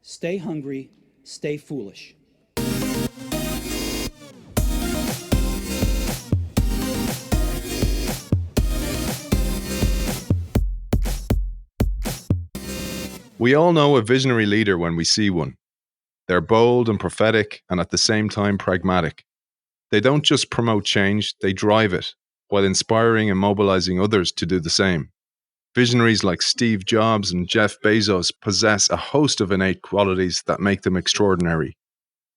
Stay hungry, stay foolish. We all know a visionary leader when we see one. They're bold and prophetic and at the same time pragmatic. They don't just promote change, they drive it, while inspiring and mobilising others to do the same. Visionaries like Steve Jobs and Jeff Bezos possess a host of innate qualities that make them extraordinary.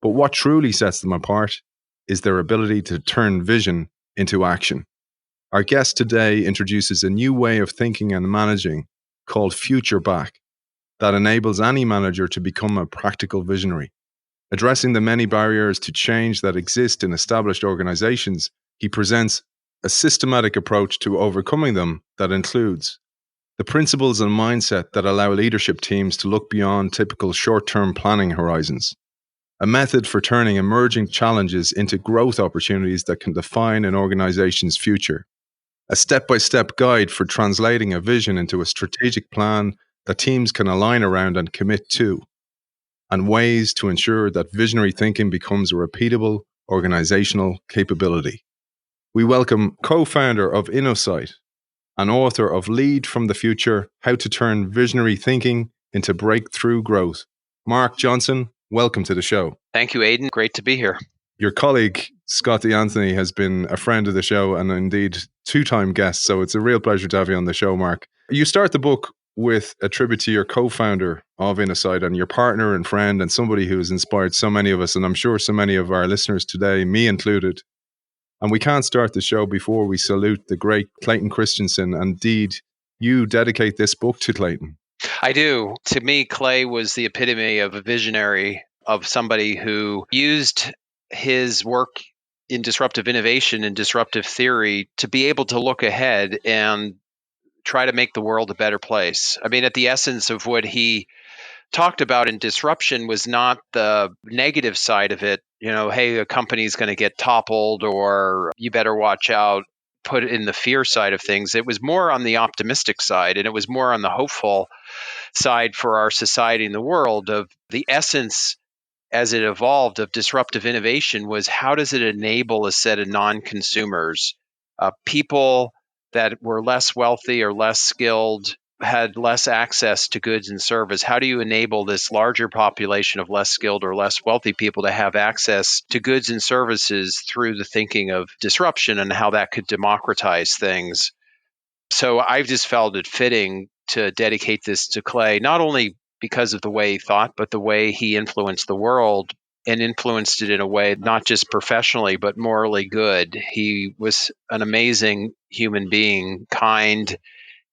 But what truly sets them apart is their ability to turn vision into action. Our guest today introduces a new way of thinking and managing called Future Back that enables any manager to become a practical visionary. Addressing the many barriers to change that exist in established organizations, he presents a systematic approach to overcoming them that includes the principles and mindset that allow leadership teams to look beyond typical short-term planning horizons, a method for turning emerging challenges into growth opportunities that can define an organization's future, a step-by-step guide for translating a vision into a strategic plan that teams can align around and commit to, and ways to ensure that visionary thinking becomes a repeatable organizational capability. We welcome co-founder of InnoSight and author of Lead from the Future, How to Turn Visionary Thinking into Breakthrough Growth. Mark Johnson, welcome to the show. Thank you, Aidan. Great to be here. Your colleague, Scotty Anthony, has been a friend of the show and indeed two-time guest, so it's a real pleasure to have you on the show, Mark. You start the book with a tribute to your co-founder of InnoSight and your partner and friend and somebody who has inspired so many of us, and I'm sure so many of our listeners today, me included. And we can't start the show before we salute the great Clayton Christensen. Indeed, you dedicate this book to Clayton. I do. To me, Clay was the epitome of a visionary, of somebody who used his work in disruptive innovation and disruptive theory to be able to look ahead and try to make the world a better place. I mean, at the essence of what he talked about in disruption was not the negative side of it. You know, hey, a company's going to get toppled or you better watch out, put it in the fear side of things. It was more on the optimistic side, and it was more on the hopeful side for our society and the world. Of the essence as it evolved of disruptive innovation was, how does it enable a set of non-consumers, people that were less wealthy or less skilled, had less access to goods and service? How do you enable this larger population of less skilled or less wealthy people to have access to goods and services through the thinking of disruption and how that could democratize things? So I've just felt it fitting to dedicate this to Clay, not only because of the way he thought, but the way he influenced the world and influenced it in a way not just professionally, but morally good. He was an amazing human being, kind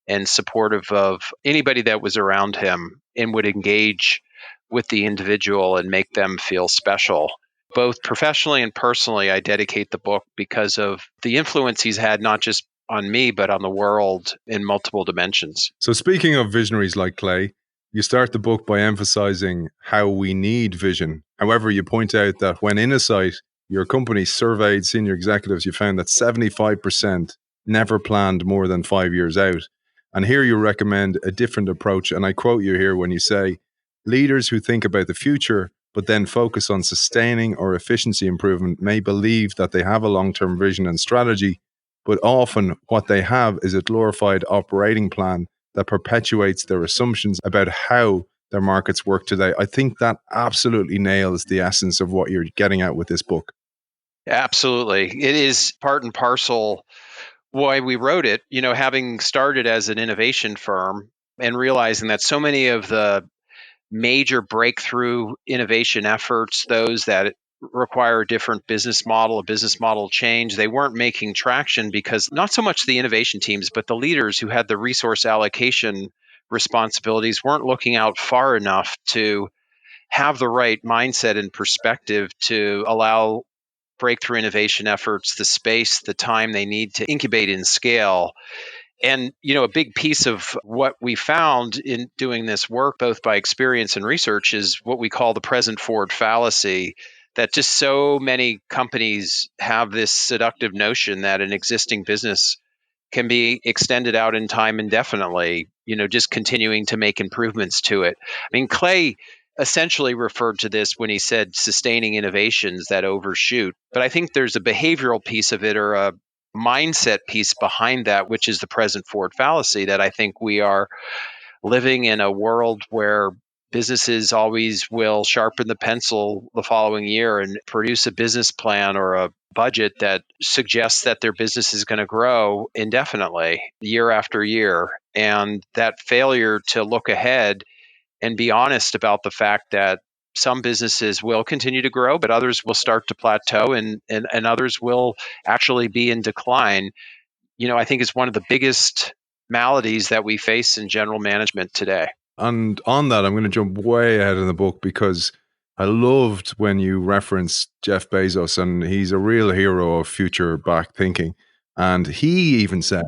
and supportive of anybody that was around him, and would engage with the individual and make them feel special. Both professionally and personally, I dedicate the book because of the influence he's had, not just on me, but on the world in multiple dimensions. So speaking of visionaries like Clay, you start the book by emphasizing how we need vision. However, you point out that when InnoSight, your company, surveyed senior executives, you found that 75% never planned more than 5 years out. And here you recommend a different approach. And I quote you here when you say, leaders who think about the future, but then focus on sustaining or efficiency improvement may believe that they have a long-term vision and strategy, but often what they have is a glorified operating plan that perpetuates their assumptions about how their markets work today. I think that absolutely nails the essence of what you're getting at with this book. Absolutely. It is part and parcel why we wrote it, you know, having started as an innovation firm and realizing that so many of the major breakthrough innovation efforts, those that require a different business model, a business model change, they weren't making traction because not so much the innovation teams, but the leaders who had the resource allocation responsibilities weren't looking out far enough to have the right mindset and perspective to allow breakthrough innovation efforts the space, the time they need to incubate and scale. And, you know, a big piece of what we found in doing this work, both by experience and research, is what we call the present forward fallacy, that just so many companies have this seductive notion that an existing business can be extended out in time indefinitely, you know, just continuing to make improvements to it. I mean, Clay essentially referred to this when he said sustaining innovations that overshoot. But I think there's a behavioral piece of it, or a mindset piece behind that, which is the present forward fallacy, that I think we are living in a world where businesses always will sharpen the pencil the following year and produce a business plan or a budget that suggests that their business is going to grow indefinitely year after year. And that failure to look ahead and be honest about the fact that some businesses will continue to grow, but others will start to plateau, and others will actually be in decline, I think is one of the biggest maladies that we face in general management today. And on that, I'm going to jump way ahead in the book because I loved when you referenced Jeff Bezos, and he's a real hero of future back thinking. And he even said,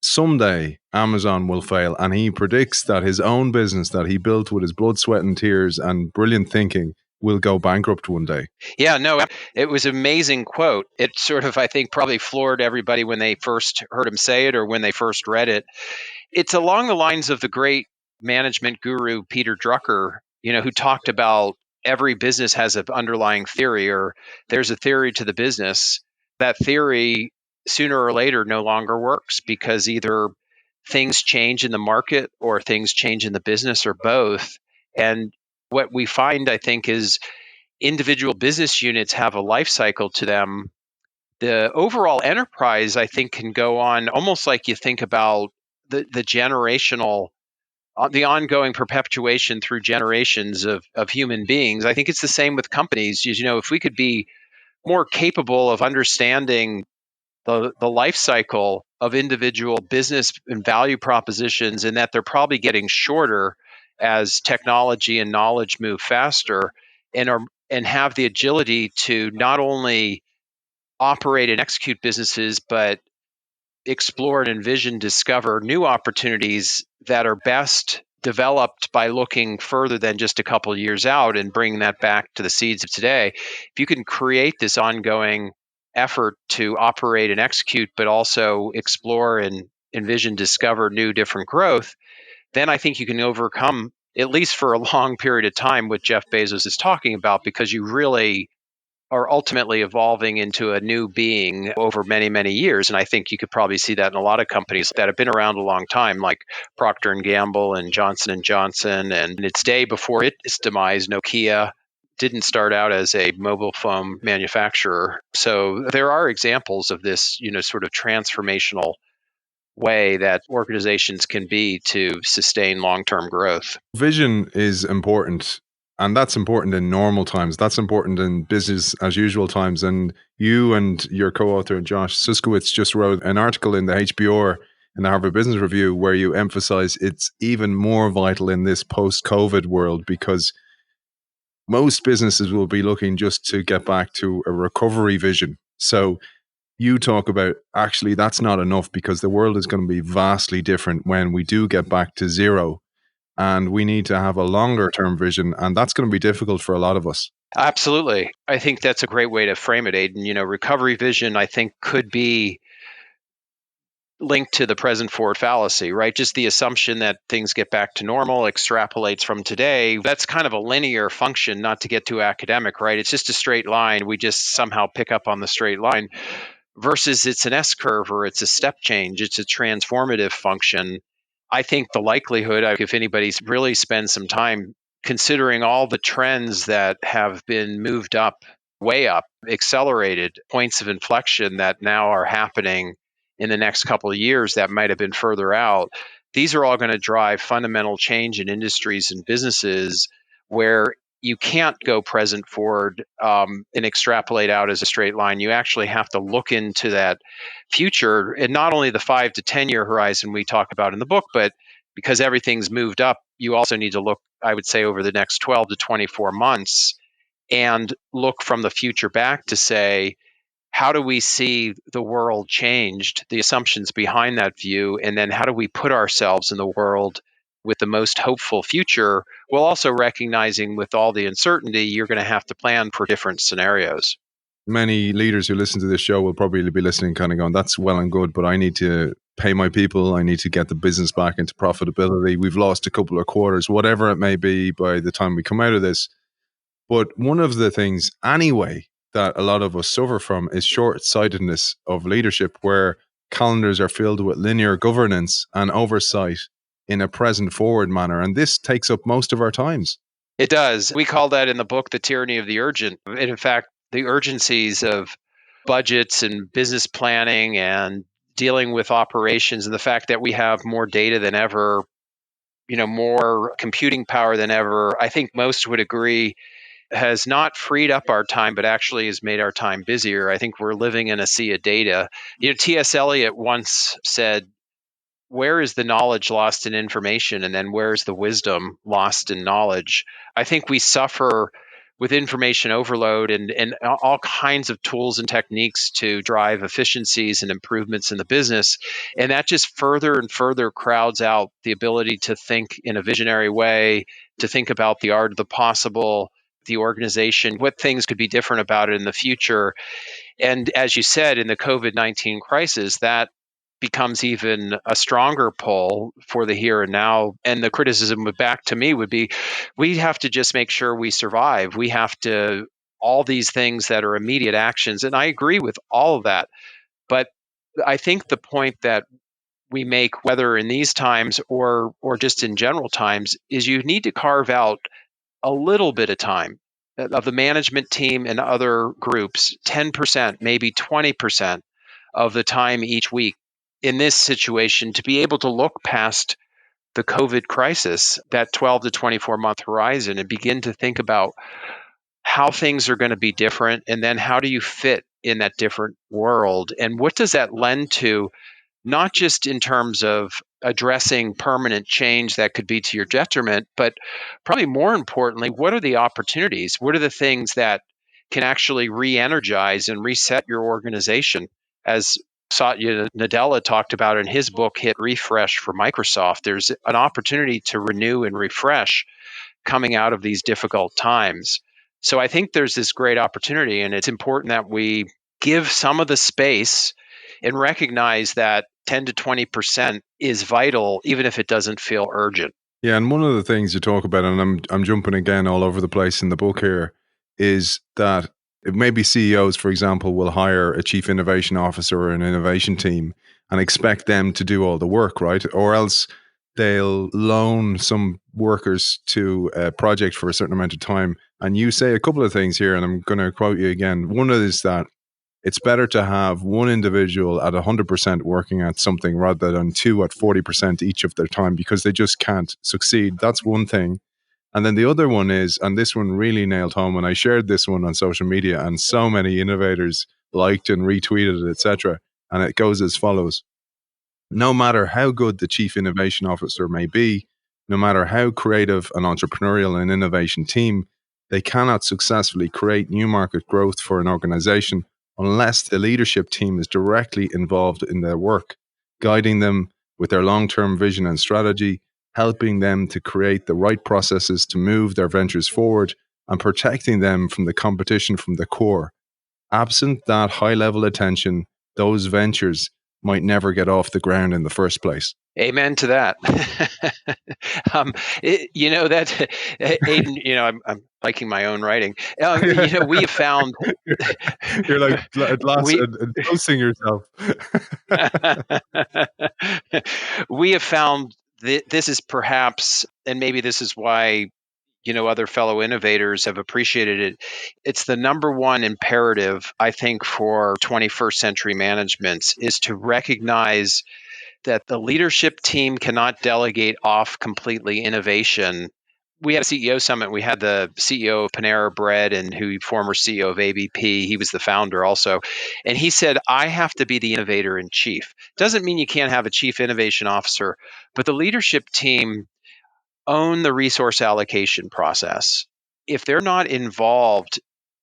someday Amazon will fail. And he predicts that his own business that he built with his blood, sweat, and tears and brilliant thinking will go bankrupt one day. Yeah, no, it was an amazing quote. It sort of, I think, probably floored everybody when they first heard him say it or when they first read it. It's along the lines of the great management guru, Peter Drucker, who talked about every business has an underlying theory, or there's a theory to the business. That theory, sooner or later, no longer works because either things change in the market or things change in the business, or both. And what we find, I think, is individual business units have a life cycle to them. The overall enterprise, I think, can go on almost like you think about the generational, the ongoing perpetuation through generations of human beings. I think it's the same with companies. If we could be more capable of understanding the life cycle of individual business and value propositions, and that they're probably getting shorter as technology and knowledge move faster, and have the agility to not only operate and execute businesses, but explore and envision, discover new opportunities that are best developed by looking further than just a couple of years out and bringing that back to the seeds of today. If you can create this ongoing effort to operate and execute, but also explore and envision, discover new, different growth, then I think you can overcome, at least for a long period of time, what Jeff Bezos is talking about, because you really are ultimately evolving into a new being over many, many years. And I think you could probably see that in a lot of companies that have been around a long time, like Procter and Gamble and Johnson and Johnson. And in its day before its demise, Nokia didn't start out as a mobile phone manufacturer. So there are examples of this, sort of transformational way that organizations can be to sustain long-term growth. Vision is important, and that's important in normal times. That's important in business as usual times. And you and your co-author, Josh Suskowitz, just wrote an article in the HBR, in the Harvard Business Review, where you emphasize it's even more vital in this post-COVID world, because most businesses will be looking just to get back to a recovery vision. So you talk about, actually, that's not enough, because the world is going to be vastly different when we do get back to zero. And we need to have a longer term vision. And that's going to be difficult for a lot of us. Absolutely. I think that's a great way to frame it, Aidan. Recovery vision, I think, could be linked to the present forward fallacy, right? Just the assumption that things get back to normal extrapolates from today. That's kind of a linear function, not to get too academic, right? It's just a straight line. We just somehow pick up on the straight line, versus it's an S curve, or it's a step change. It's a transformative function. I think the likelihood, if anybody's really spends some time considering all the trends that have been moved up, way up, accelerated points of inflection that now are happening in the next couple of years that might have been further out, these are all going to drive fundamental change in industries and businesses where you can't go present forward and extrapolate out as a straight line. You actually have to look into that future, and not only the 5 to 10 year horizon we talk about in the book, but because everything's moved up, you also need to look, I would say, over the next 12 to 24 months and look from the future back to say, how do we see the world changed, the assumptions behind that view, and then how do we put ourselves in the world with the most hopeful future, while also recognizing with all the uncertainty, you're going to have to plan for different scenarios. Many leaders who listen to this show will probably be listening kind of going, that's well and good, but I need to pay my people. I need to get the business back into profitability. We've lost a couple of quarters, whatever it may be by the time we come out of this. But one of the things, anyway, that a lot of us suffer from is short-sightedness of leadership, where calendars are filled with linear governance and oversight in a present forward manner. And this takes up most of our times. It does. We call that in the book the tyranny of the urgent. And in fact, the urgencies of budgets and business planning and dealing with operations, and the fact that we have more data than ever, more computing power than ever, I think most would agree, has not freed up our time, but actually has made our time busier. I think we're living in a sea of data. T.S. Eliot once said, where is the knowledge lost in information? And then where's the wisdom lost in knowledge? I think we suffer with information overload and all kinds of tools and techniques to drive efficiencies and improvements in the business. And that just further and further crowds out the ability to think in a visionary way, to think about the art of the possible, the organization, what things could be different about it in the future. And as you said, in the COVID-19 crisis, that becomes even a stronger pull for the here and now. And the criticism back to me would be, we have to just make sure we survive. We have to, all these things that are immediate actions. And I agree with all of that. But I think the point that we make, whether in these times or just in general times, is you need to carve out a little bit of time of the management team and other groups, 10%, maybe 20% of the time each week in this situation, to be able to look past the COVID crisis, that 12 to 24 month horizon, and begin to think about how things are going to be different. And then how do you fit in that different world? And what does that lend to, not just in terms of addressing permanent change that could be to your detriment, but probably more importantly, what are the opportunities? What are the things that can actually re-energize and reset your organization? As Satya Nadella talked about in his book, Hit Refresh for Microsoft, there's an opportunity to renew and refresh coming out of these difficult times. So I think there's this great opportunity, and it's important that we give some of the space and recognize that 10 to 20% is vital, even if it doesn't feel urgent. Yeah, and one of the things you talk about, and I'm jumping again all over the place in the book here, is that maybe CEOs, for example, will hire a chief innovation officer or an innovation team and expect them to do all the work, right? Or else they'll loan some workers to a project for a certain amount of time. And you say a couple of things here, and I'm going to quote you again. One is that it's better to have one individual at 100% working at something rather than two at 40% each of their time, because they just can't succeed. That's one thing. And then the other one is, and this one really nailed home, and I shared this one on social media, and so many innovators liked and retweeted it, etc. And it goes as follows. No matter how good the chief innovation officer may be, no matter how creative an entrepreneurial and innovation team, they cannot successfully create new market growth for an organization unless the leadership team is directly involved in their work, guiding them with their long-term vision and strategy, helping them to create the right processes to move their ventures forward, and protecting them from the competition from the core. Absent that high-level attention, those ventures might never get off the ground in the first place. Amen to that. That Aidan, I'm liking my own writing. We have found. You're like dosing yourself. We have found that this is perhaps, and maybe this is why, other fellow innovators have appreciated it. It's the number one imperative, I think, for 21st century managements, is to recognize that the leadership team cannot delegate off completely innovation. We had a CEO summit. We had the CEO of Panera Bread and former CEO of ABP. He was the founder also. And he said, I have to be the innovator in chief. Doesn't mean you can't have a chief innovation officer, but the leadership team own the resource allocation process. If they're not involved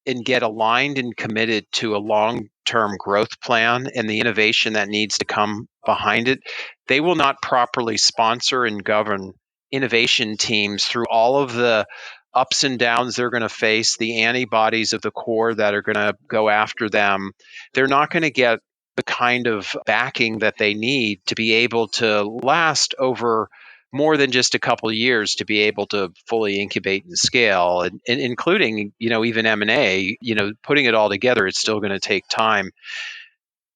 and get aligned and committed to a long-term growth plan and the innovation that needs to come behind it, they will not properly sponsor and govern innovation teams through all of the ups and downs they're going to face, the antibodies of the core that are going to go after them. They're not going to get the kind of backing that they need to be able to last over more than just a couple of years, to be able to fully incubate and scale, and including, even M&A, putting it all together, it's still going to take time.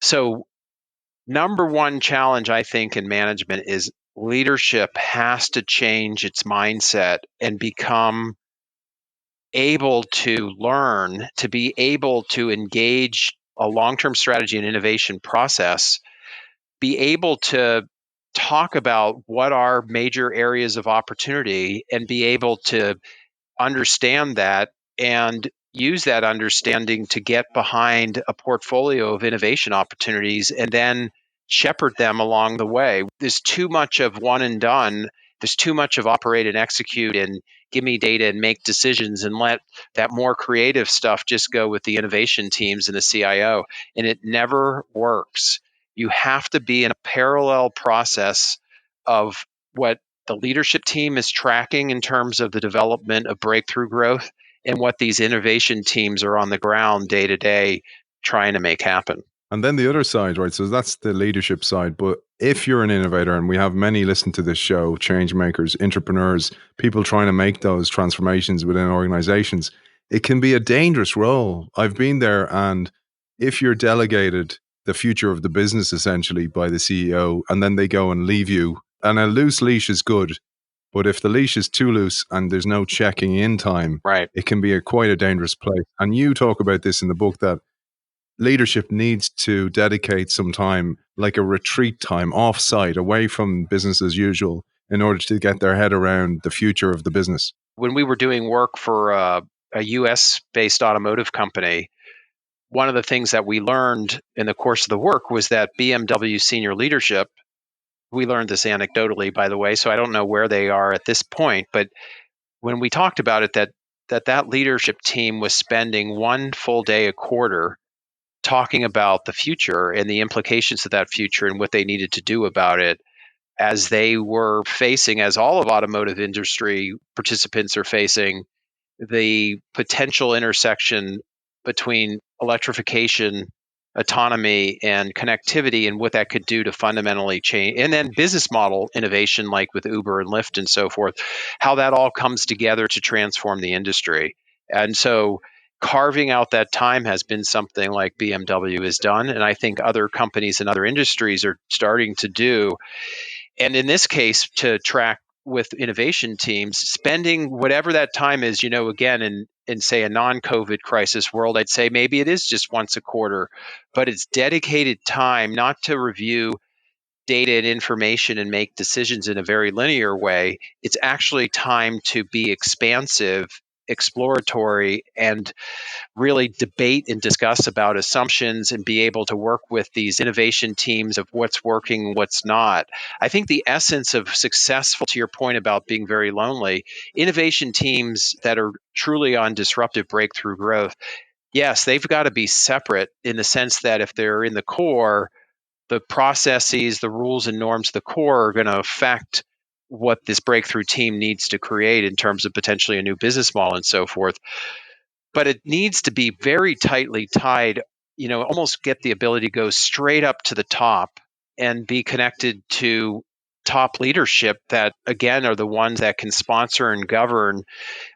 So number one challenge, I think, in management is leadership has to change its mindset and become able to learn, to be able to engage a long-term strategy and innovation process, be able to talk about what are major areas of opportunity and be able to understand that and use that understanding to get behind a portfolio of innovation opportunities and then shepherd them along the way. There's too much of one and done. There's too much of operate and execute and give me data and make decisions and let that more creative stuff just go with the innovation teams and the CIO. And it never works. You have to be in a parallel process of what the leadership team is tracking in terms of the development of breakthrough growth and what these innovation teams are on the ground day to day trying to make happen. And then the other side, right? So that's the leadership side. But if you're an innovator, and we have many listen to this show, change makers, entrepreneurs, people trying to make those transformations within organizations, it can be a dangerous role. I've been there. And if you're delegated the future of the business essentially by the CEO, and then they go and leave you, and a loose leash is good. But if the leash is too loose and there's no checking in time, Right. it can be quite a dangerous place. And you talk about this in the book, that leadership needs to dedicate some time, like a retreat time, off-site, away from business as usual, in order to get their head around the future of the business. When we were doing work for a US-based automotive company, one of the things that we learned in the course of the work was that BMW senior leadership, we learned this anecdotally, by the way, so I don't know where they are at this point, but when we talked about it, that leadership team was spending one full day a quarter talking about the future and the implications of that future and what they needed to do about it, as they were facing, as all of automotive industry participants are facing, the potential intersection between electrification, autonomy, and connectivity, and what that could do to fundamentally change, and then business model innovation like with Uber and Lyft and so forth, how that all comes together to transform the industry. And so carving out that time has been something like BMW has done, and I think other companies and other industries are starting to do. And in this case, to track with innovation teams, spending whatever that time is, again, in say a non-COVID crisis world, I'd say maybe it is just once a quarter, but it's dedicated time not to review data and information and make decisions in a very linear way. It's actually time to be expansive, exploratory, and really debate and discuss about assumptions and be able to work with these innovation teams of what's working, what's not. I think the essence of successful, to your point about being very lonely, innovation teams that are truly on disruptive breakthrough growth, yes, they've got to be separate in the sense that if they're in the core, the processes, the rules and norms of the core are going to affect what this breakthrough team needs to create in terms of potentially a new business model and so forth. But it needs to be very tightly tied, almost get the ability to go straight up to the top and be connected to top leadership that, again, are the ones that can sponsor and govern,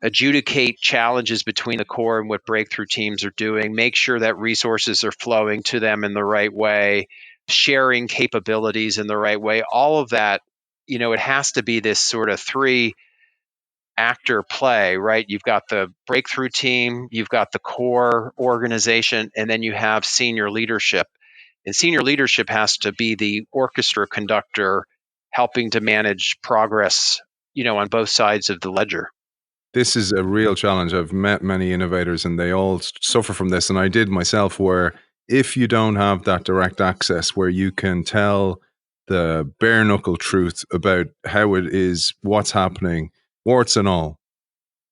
adjudicate challenges between the core and what breakthrough teams are doing, make sure that resources are flowing to them in the right way, sharing capabilities in the right way. All of that, it has to be this sort of three actor play, right? You've got the breakthrough team, you've got the core organization, and then you have senior leadership. And senior leadership has to be the orchestra conductor helping to manage progress, on both sides of the ledger. This is a real challenge. I've met many innovators and they all suffer from this. And I did myself, where if you don't have that direct access where you can tell the bare knuckle truth about how it is, what's happening, warts and all,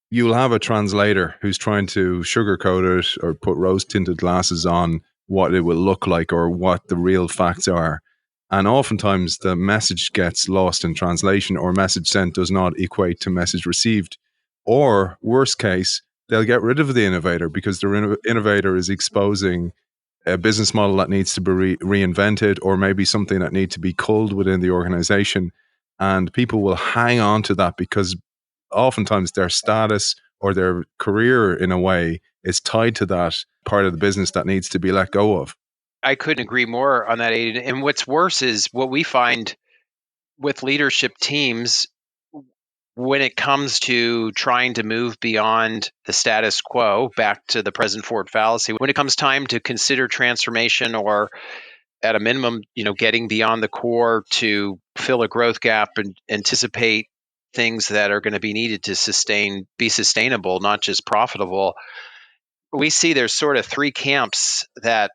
you'll have a translator who's trying to sugarcoat it or put rose tinted glasses on what it will look like or what the real facts are. And oftentimes the message gets lost in translation, or message sent does not equate to message received. Or worst case, they'll get rid of the innovator because the innovator is exposing a business model that needs to be reinvented, or maybe something that needs to be culled within the organization. And people will hang on to that because oftentimes their status or their career, in a way, is tied to that part of the business that needs to be let go of. I couldn't agree more on that, Aidan. And what's worse is what we find with leadership teams when it comes to trying to move beyond the status quo back to the present forward fallacy. When it comes time to consider transformation, or at a minimum, getting beyond the core to fill a growth gap and anticipate things that are going to be needed to be sustainable, not just profitable, we see there's sort of three camps that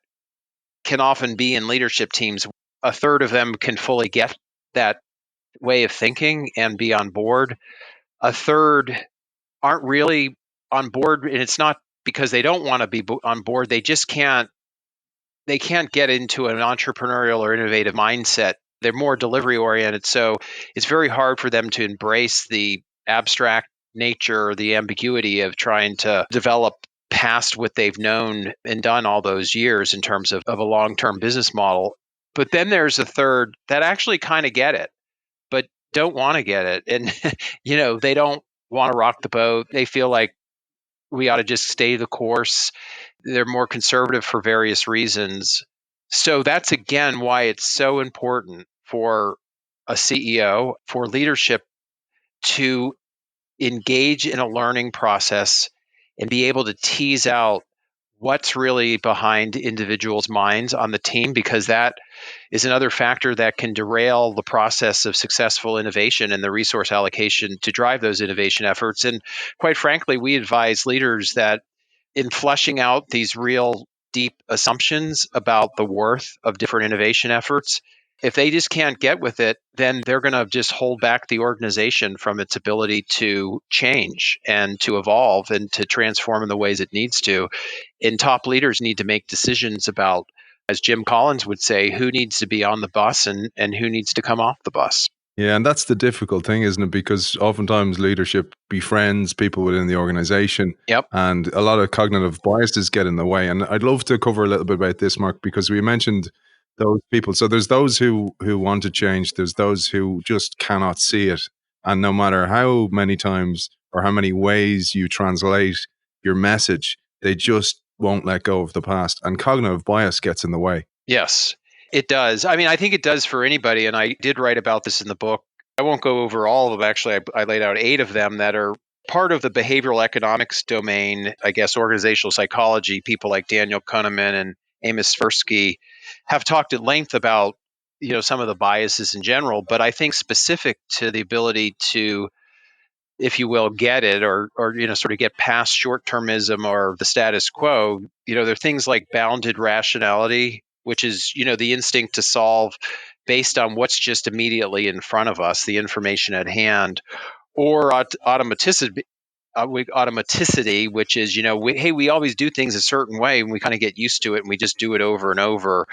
can often be in leadership teams. A third of them can fully get that way of thinking and be on board. A third aren't really on board, and it's not because they don't want to be on board. They just can't get into an entrepreneurial or innovative mindset. They're more delivery oriented, so it's very hard for them to embrace the abstract nature or the ambiguity of trying to develop past what they've known and done all those years in terms of a long-term business model. But then there's a third that actually kind of get it, but don't want to get it. And, they don't want to rock the boat. They feel like we ought to just stay the course. They're more conservative for various reasons. So that's, again, why it's so important for a CEO, for leadership, to engage in a learning process and be able to tease out what's really behind individuals' minds on the team, because that is another factor that can derail the process of successful innovation and the resource allocation to drive those innovation efforts. And quite frankly, we advise leaders that in fleshing out these real deep assumptions about the worth of different innovation efforts, if they just can't get with it, then they're going to just hold back the organization from its ability to change and to evolve and to transform in the ways it needs to. And top leaders need to make decisions about, as Jim Collins would say, who needs to be on the bus and who needs to come off the bus. Yeah, and that's the difficult thing, isn't it? Because oftentimes leadership befriends people within the organization. Yep. And a lot of cognitive biases get in the way. And I'd love to cover a little bit about this, Mark, because we mentioned those people. So there's those who want to change. There's those who just cannot see it. And no matter how many times or how many ways you translate your message, they just won't let go of the past. And cognitive bias gets in the way. Yes, it does. I mean, I think it does for anybody. And I did write about this in the book. I won't go over all of them. Actually, I laid out 8 of them that are part of the behavioral economics domain, I guess, organizational psychology. People like Daniel Kahneman and Amos Tversky have talked at length about, some of the biases in general. But I think specific to the ability to, if you will, get it or sort of get past short-termism or the status quo, there are things like bounded rationality, which is, the instinct to solve based on what's just immediately in front of us, the information at hand, or automaticity, which is, we always do things a certain way and we kind of get used to it and we just do it over and over.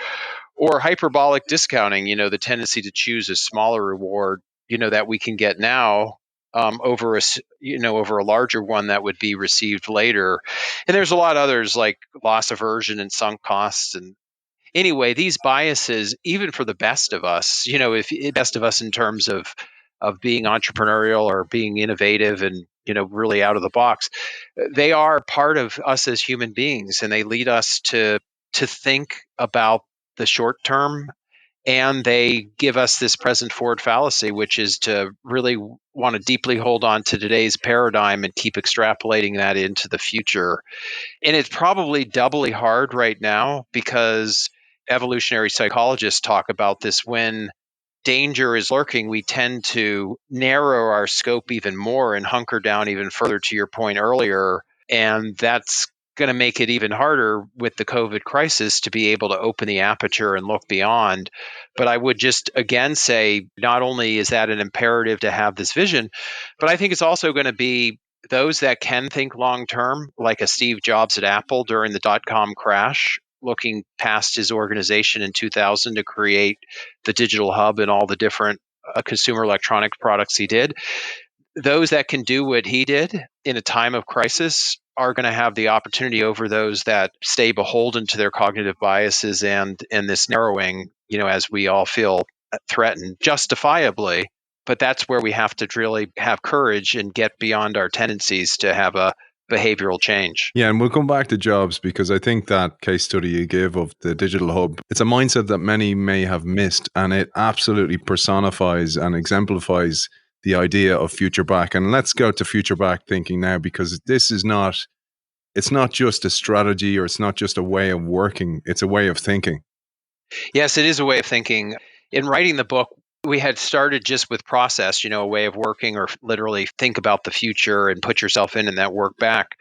Or hyperbolic discounting, the tendency to choose a smaller reward, that we can get now over a larger one that would be received later. And there's a lot of others like loss aversion and sunk costs. And anyway, these biases, even for the best of us, if best of us in terms of being entrepreneurial or being innovative and really out of the box, they are part of us as human beings, and they lead us to think about the short term, and they give us this present forward fallacy, which is to really want to deeply hold on to today's paradigm and keep extrapolating that into the future. And it's probably doubly hard right now because evolutionary psychologists talk about this. When danger is lurking, we tend to narrow our scope even more and hunker down even further, to your point earlier. And that's going to make it even harder with the COVID crisis to be able to open the aperture and look beyond. But I would just again say, not only is that an imperative to have this vision, but I think it's also going to be those that can think long term, like a Steve Jobs at Apple during the dot-com crash, looking past his organization in 2000 to create the digital hub and all the different consumer electronic products he did. Those that can do what he did in a time of crisis are going to have the opportunity over those that stay beholden to their cognitive biases and this narrowing, as we all feel threatened justifiably. But that's where we have to really have courage and get beyond our tendencies to have a behavioral change. Yeah, and we'll come back to jobs because I think that case study you gave of the digital hub, it's a mindset that many may have missed, and it absolutely personifies and exemplifies the idea of future back. And let's go to future back thinking now, because this is not, it's not just a strategy or it's not just a way of working, it's a way of thinking. Yes, it is a way of thinking. In writing the book, we had started just with process, a way of working, or literally think about the future and put yourself in and that work back.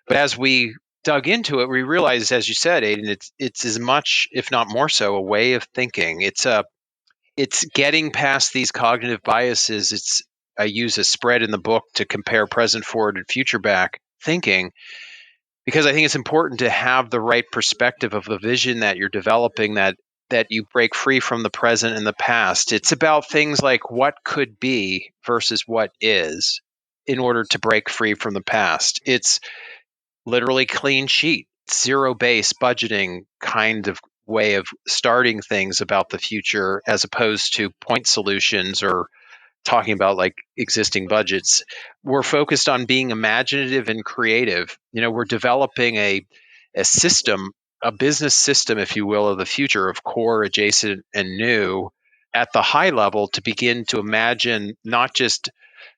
But as we dug into it, we realized, as you said, Aidan, it's as much, if not more so, a way of thinking. It's getting past these cognitive biases. I use a spread in the book to compare present, forward, and future back thinking, because I think it's important to have the right perspective of the vision that you're developing, that you break free from the present and the past. It's about things like what could be versus what is in order to break free from the past. It's literally clean sheet, zero base budgeting kind of way of starting things about the future, as opposed to point solutions or talking about like existing budgets. We're focused on being imaginative and creative. We're developing a system, a business system, if you will, of the future, of core, adjacent, and new at the high level, to begin to imagine not just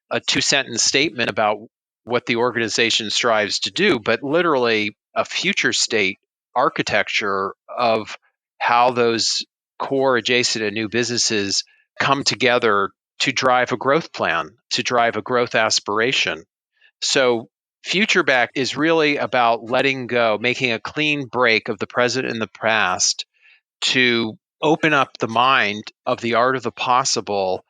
a 2-sentence statement about what the organization strives to do, but literally a future state architecture of how those core, adjacent, and new businesses come together to drive a growth plan, to drive a growth aspiration. So future back is really about letting go, making a clean break of the present and the past, to open up the mind of the art of the possible,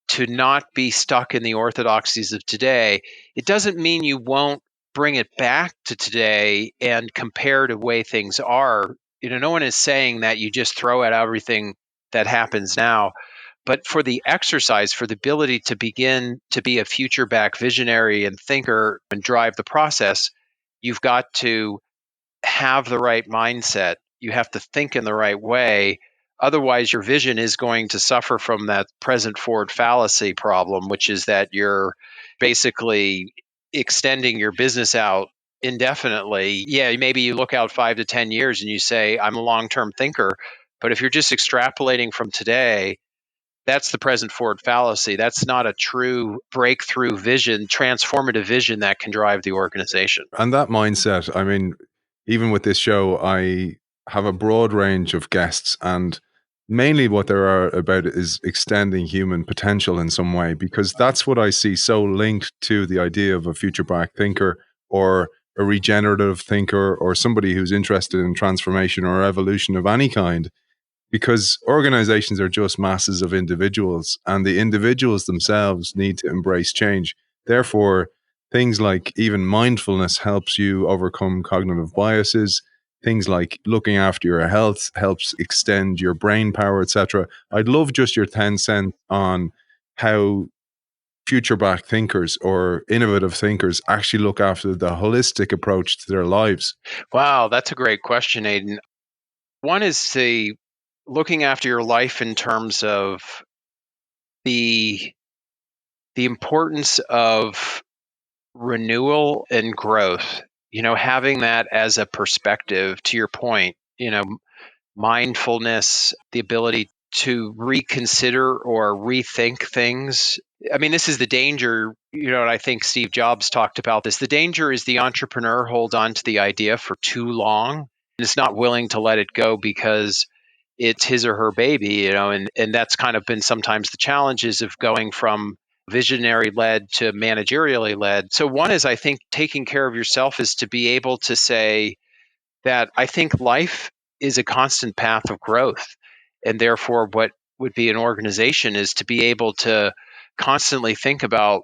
to not be stuck in the orthodoxies of today. It doesn't mean you won't bring it back to today and compare to the way things are. No one is saying that you just throw out everything that happens now. But for the exercise, for the ability to begin to be a future back visionary and thinker and drive the process, you've got to have the right mindset. You have to think in the right way. Otherwise, your vision is going to suffer from that present forward fallacy problem, which is that you're basically extending your business out indefinitely. Yeah, maybe you look out 5 to 10 years and you say, I'm a long-term thinker. But if you're just extrapolating from today, that's the present forward fallacy. That's not a true breakthrough vision, transformative vision that can drive the organization. And that mindset, I mean, even with this show, I have a broad range of guests, and mainly what there are about is extending human potential in some way, because that's what I see so linked to the idea of a future back thinker, or a regenerative thinker, or somebody who's interested in transformation or evolution of any kind. Because organizations are just masses of individuals, and the individuals themselves need to embrace change. Therefore, things like even mindfulness helps you overcome cognitive biases. Things like looking after your health helps extend your brain power, etc. I'd love just your 10 cents on how future back thinkers or innovative thinkers actually look after the holistic approach to their lives. Wow, that's a great question, Aidan. One is the looking after your life in terms of the importance of renewal and growth. Having that as a perspective, to your point, mindfulness, the ability to reconsider or rethink things. I mean, this is the danger, and I think Steve Jobs talked about this. The danger is the entrepreneur holds on to the idea for too long and is not willing to let it go because it's his or her baby, and that's kind of been sometimes the challenges of going from visionary led to managerially led. So one is, I think, taking care of yourself is to be able to say that I think life is a constant path of growth. And therefore, what would be an organization is to be able to constantly think about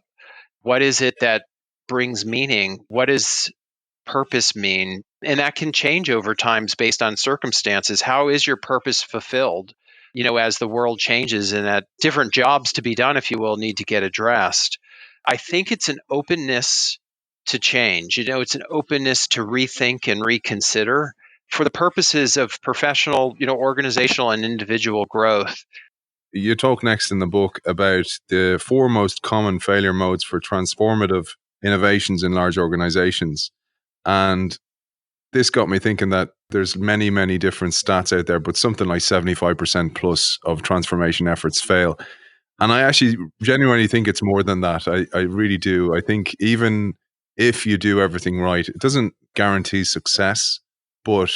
what is it that brings meaning? What does purpose mean? And that can change over times based on circumstances. How is your purpose fulfilled? As the world changes and that different jobs to be done, if you will, need to get addressed. I think it's an openness to change. It's an openness to rethink and reconsider for the purposes of professional, organizational and individual growth. You talk next in the book about the four most common failure modes for transformative innovations in large organizations. And this got me thinking that there's many, many different stats out there, but something like 75% plus of transformation efforts fail. And I actually genuinely think it's more than that. I really do. I think even if you do everything right, it doesn't guarantee success. But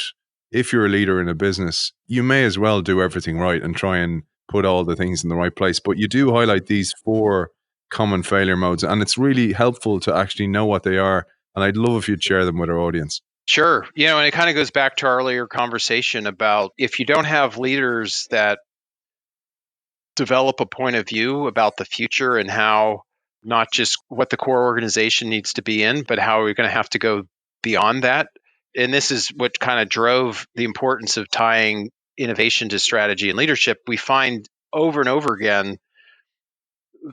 if you're a leader in a business, you may as well do everything right and try and put all the things in the right place. But you do highlight these four common failure modes, and it's really helpful to actually know what they are. And I'd love if you'd share them with our audience. Sure. And it kind of goes back to our earlier conversation about if you don't have leaders that develop a point of view about the future and how not just what the core organization needs to be in, but how we're going to have to go beyond that. And this is what kind of drove the importance of tying innovation to strategy and leadership. We find over and over again,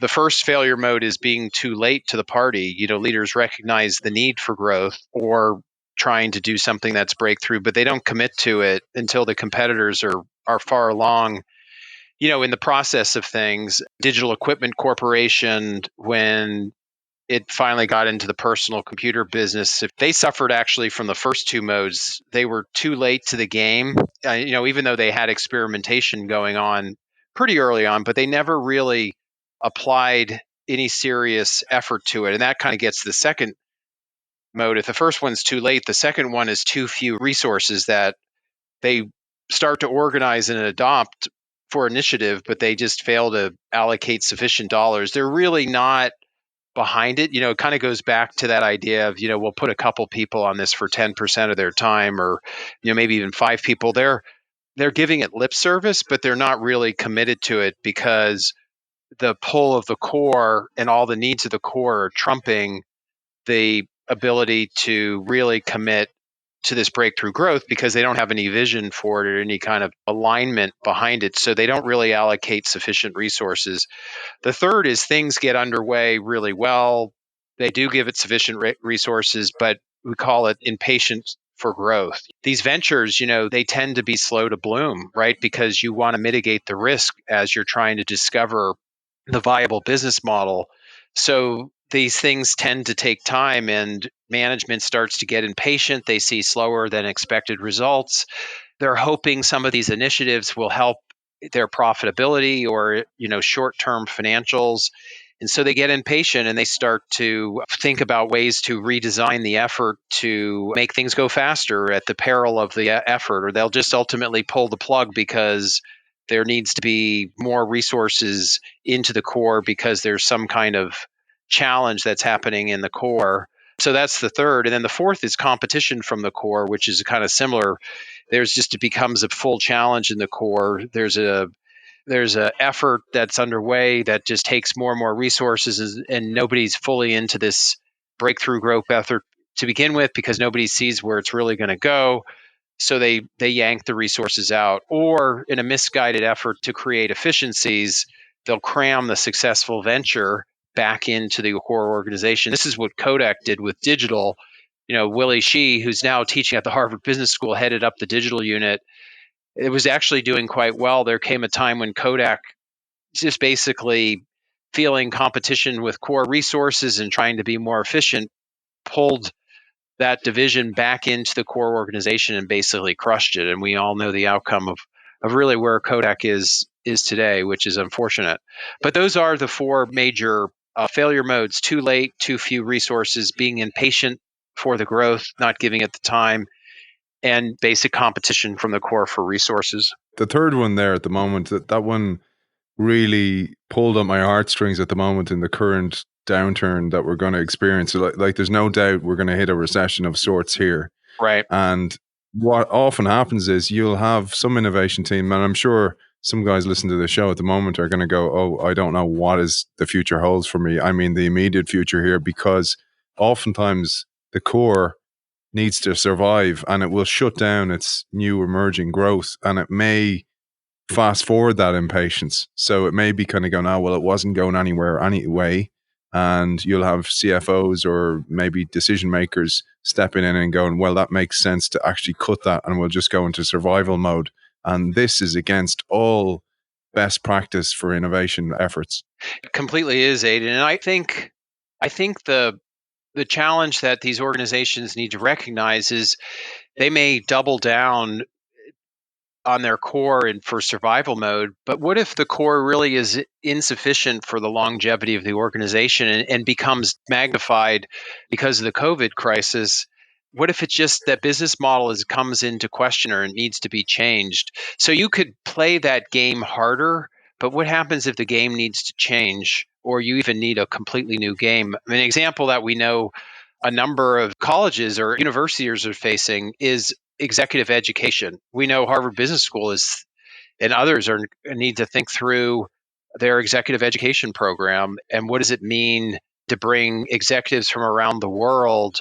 the first failure mode is being too late to the party. Leaders recognize the need for growth or trying to do something that's breakthrough, but they don't commit to it until the competitors are far along in the process of things. Digital Equipment Corporation, when it finally got into the personal computer business, if they suffered actually from the first two modes. They were too late to the game, even though they had experimentation going on pretty early on, but they never really applied any serious effort to it. And that kind of gets to the second mode. If the first one's too late, the second one is too few resources that they start to organize and adopt for initiative, but they just fail to allocate sufficient dollars. They're really not behind it. It kind of goes back to that idea of, we'll put a couple people on this for 10% of their time, or, maybe even 5 people. They're giving it lip service, but they're not really committed to it because the pull of the core and all the needs of the core are trumping the ability to really commit to this breakthrough growth because they don't have any vision for it or any kind of alignment behind it. So they don't really allocate sufficient resources. The third is things get underway really well. They do give it sufficient resources, but we call it impatient for growth. These ventures, they tend to be slow to bloom, right? Because you want to mitigate the risk as you're trying to discover the viable business model. So these things tend to take time, and management starts to get impatient. They see slower than expected results. They're hoping some of these initiatives will help their profitability or, short-term financials. And so they get impatient and they start to think about ways to redesign the effort to make things go faster at the peril of the effort, or they'll just ultimately pull the plug because there needs to be more resources into the core because there's some kind of challenge that's happening in the core. So that's the third. And then the fourth is competition from the core, which is kind of similar. It becomes a full challenge in the core. There's a effort that's underway that just takes more and more resources, and nobody's fully into this breakthrough growth effort to begin with because nobody sees where it's really going to go. So they yank the resources out, or in a misguided effort to create efficiencies, they'll cram the successful venture back into the core organization. This is what Kodak did with digital. Willie Shih, who's now teaching at the Harvard Business School, headed up the digital unit. It was actually doing quite well. There came a time when Kodak, just basically feeling competition with core resources and trying to be more efficient, pulled that division back into the core organization and basically crushed it. And we all know the outcome of really where Kodak is today, which is unfortunate. But those are the four major failure modes: too late, too few resources, being impatient for the growth, not giving it the time, and basic competition from the core for resources. The third one there at the moment, that one really pulled at my heartstrings at the moment in the current downturn that we're going to experience. Like there's no doubt we're going to hit a recession of sorts here. Right. And what often happens is you'll have some innovation team, and I'm sure some guys listening to the show at the moment are going to go, oh, I don't know what is the future holds for me. I mean, the immediate future here, because oftentimes the core needs to survive and it will shut down its new emerging growth, and it may fast forward that impatience. So it may be kind of going, oh, well, it wasn't going anywhere anyway, and you'll have CFOs or maybe decision makers stepping in and going, well, that makes sense to actually cut that, and we'll just go into survival mode. And this is against all best practice for innovation efforts. It completely is, Aidan. And I think the challenge that these organizations need to recognize is they may double down on their core and for survival mode, but what if the core really is insufficient for the longevity of the organization and becomes magnified because of the COVID crisis? What if it's just that business model comes into question or it needs to be changed? So you could play that game harder, but what happens if the game needs to change or you even need a completely new game? I mean, an example that we know a number of colleges or universities are facing is executive education. We know Harvard Business School is, and others are need to think through their executive education program and what does it mean to bring executives from around the world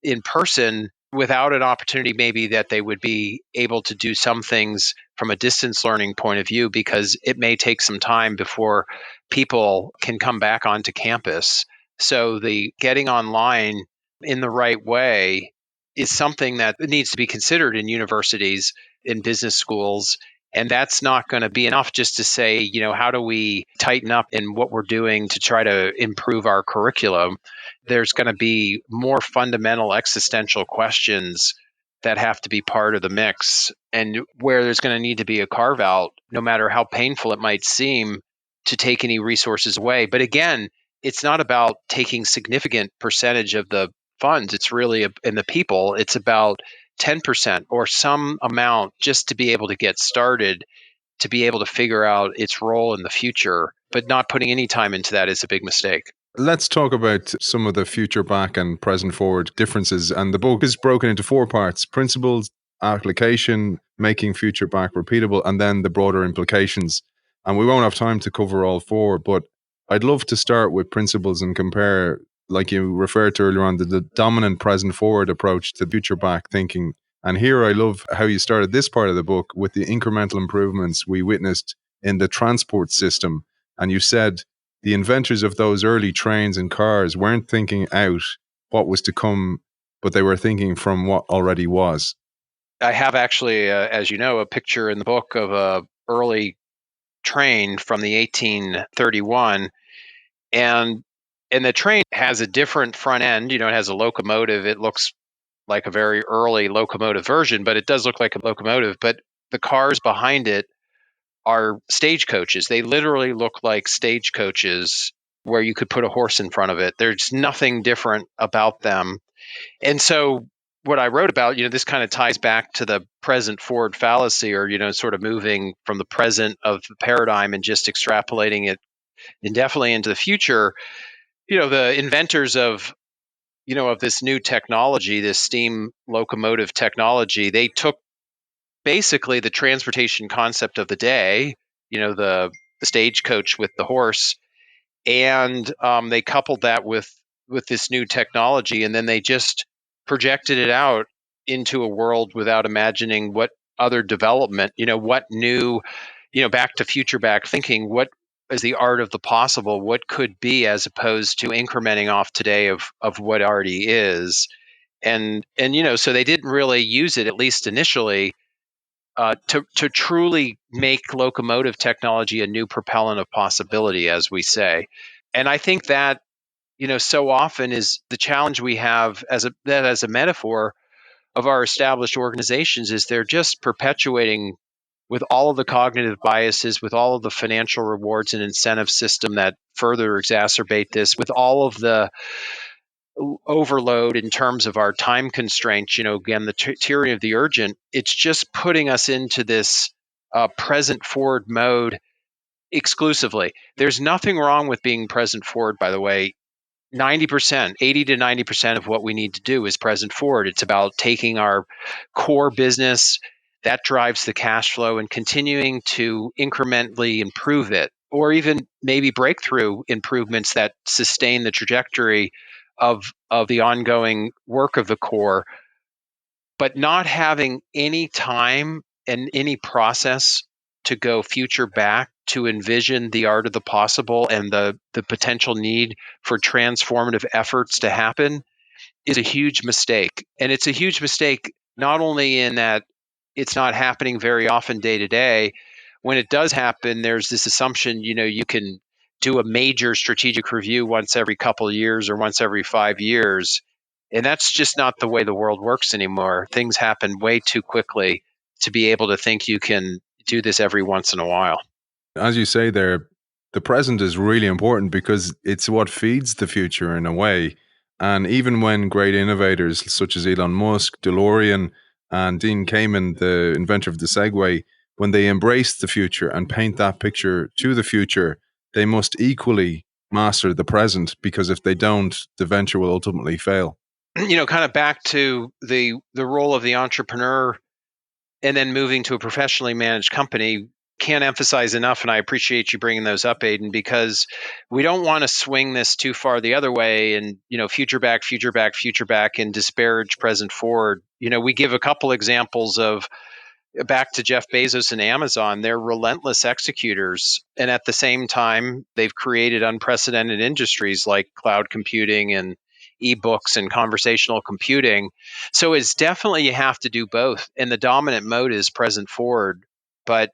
in person without an opportunity maybe that they would be able to do some things from a distance learning point of view, because it may take some time before people can come back onto campus. So the getting online in the right way is something that needs to be considered in universities, in business schools. And that's not going to be enough just to say, how do we tighten up in what we're doing to try to improve our curriculum? There's going to be more fundamental existential questions that have to be part of the mix, and where there's going to need to be a carve out, no matter how painful it might seem to take any resources away. But again, it's not about taking significant percentage of the funds. It's really in the people. It's about 10% or some amount just to be able to get started, to be able to figure out its role in the future. But not putting any time into that is a big mistake. Let's talk about some of the future back and present forward differences. And the book is broken into 4 parts: principles, application, making future back repeatable, and then the broader implications. And we won't have time to cover all 4, but I'd love to start with principles and compare, like you referred to earlier on, the dominant present forward approach to future back thinking. And here I love how you started this part of the book with the incremental improvements we witnessed in the transport system. And you said, the inventors of those early trains and cars weren't thinking out what was to come, but they were thinking from what already was. I have actually, as you know, a picture in the book of a early train from the 1831, and the train has a different front end. It has a locomotive. It looks like a very early locomotive version, but it does look like a locomotive. But the cars behind it are stagecoaches. They literally look like stagecoaches where you could put a horse in front of it. There's nothing different about them. And so what I wrote about, this kind of ties back to the present forward fallacy, or, sort of moving from the present of the paradigm and just extrapolating it indefinitely into the future. The inventors of this new technology, this steam locomotive technology, they took basically the transportation concept of the day, the stagecoach with the horse, and they coupled that with this new technology, and then they just projected it out into a world without imagining what other development, what new, back to future back thinking, what is the art of the possible, what could be, as opposed to incrementing off today of what already is. And so they didn't really use it, at least initially, to truly make locomotive technology a new propellant of possibility, as we say. And I think that, so often is the challenge we have as a metaphor of our established organizations, is they're just perpetuating, with all of the cognitive biases, with all of the financial rewards and incentive system that further exacerbate this, with all of the overload in terms of our time constraints, again, the tyranny of the urgent, it's just putting us into this present forward mode exclusively. There's nothing wrong with being present forward, by the way. 90%, 80 to 90% of what we need to do is present forward. It's about taking our core business that drives the cash flow and continuing to incrementally improve it, or even maybe breakthrough improvements that sustain the trajectory of the ongoing work of the core, but not having any time and any process to go future back to envision the art of the possible and the potential need for transformative efforts to happen is a huge mistake. And it's a huge mistake not only in that it's not happening very often day to day. When it does happen, there's this assumption, you can do a major strategic review once every couple of years or once every 5 years. And that's just not the way the world works anymore. Things happen way too quickly to be able to think you can do this every once in a while. As you say there, the present is really important because it's what feeds the future in a way. And even when great innovators such as Elon Musk, DeLorean, and Dean Kamen, the inventor of the Segway, when they embrace the future and paint that picture to the future, they must equally master the present, because if they don't, the venture will ultimately fail. Kind of back to the role of the entrepreneur and then moving to a professionally managed company, can't emphasize enough, and I appreciate you bringing those up, Aidan, because we don't want to swing this too far the other way and, future back, and disparage present forward. We give a couple examples of, back to Jeff Bezos and Amazon, they're relentless executors. And at the same time, they've created unprecedented industries like cloud computing and ebooks and conversational computing. So it's definitely, you have to do both. And the dominant mode is present forward, but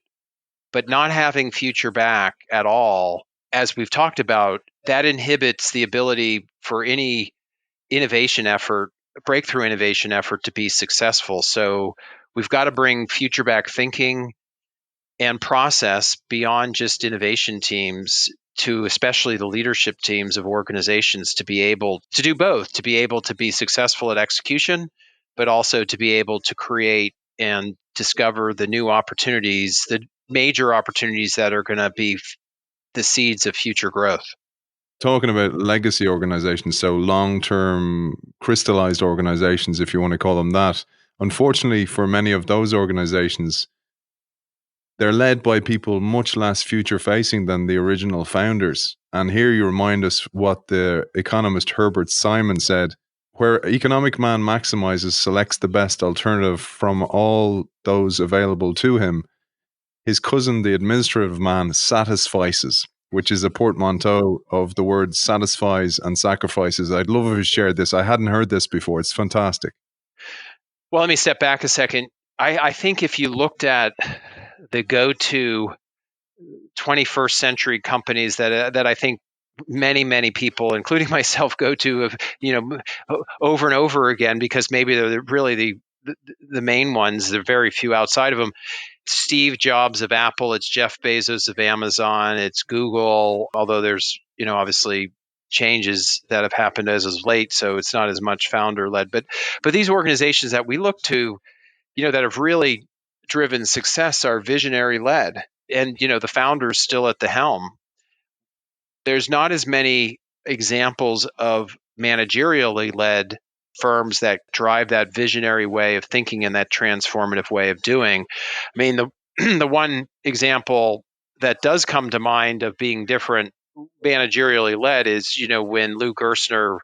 not having future back at all, as we've talked about, that inhibits the ability for any innovation effort, breakthrough innovation effort, to be successful. So we've got to bring future back thinking and process beyond just innovation teams to especially the leadership teams of organizations to be able to do both, to be able to be successful at execution, but also to be able to create and discover the new opportunities, the major opportunities that are going to be the seeds of future growth. Talking about legacy organizations, so long-term crystallized organizations, if you want to call them that, unfortunately for many of those organizations, they're led by people much less future-facing than the original founders. And here you remind us what the economist Herbert Simon said: where economic man maximizes, selects the best alternative from all those available to him, his cousin, the administrative man, satisfices, which is a portmanteau of the words satisfies and sacrifices. I'd love if you shared this. I hadn't heard this before. It's fantastic. Well, let me step back a second. I think if you looked at the go-to 21st century companies that I think many people, including myself, go to, over and over again, because maybe they're really the main ones. There are very few outside of them. Steve Jobs of Apple, it's Jeff Bezos of Amazon, it's Google, although there's, obviously changes that have happened as of late, so it's not as much founder led. But these organizations that we look to, that have really driven success are visionary led, and the founder's still at the helm. There's not as many examples of managerially led firms that drive that visionary way of thinking and that transformative way of doing. I mean, the the one example that does come to mind of being different managerially led is, when Lou Gerstner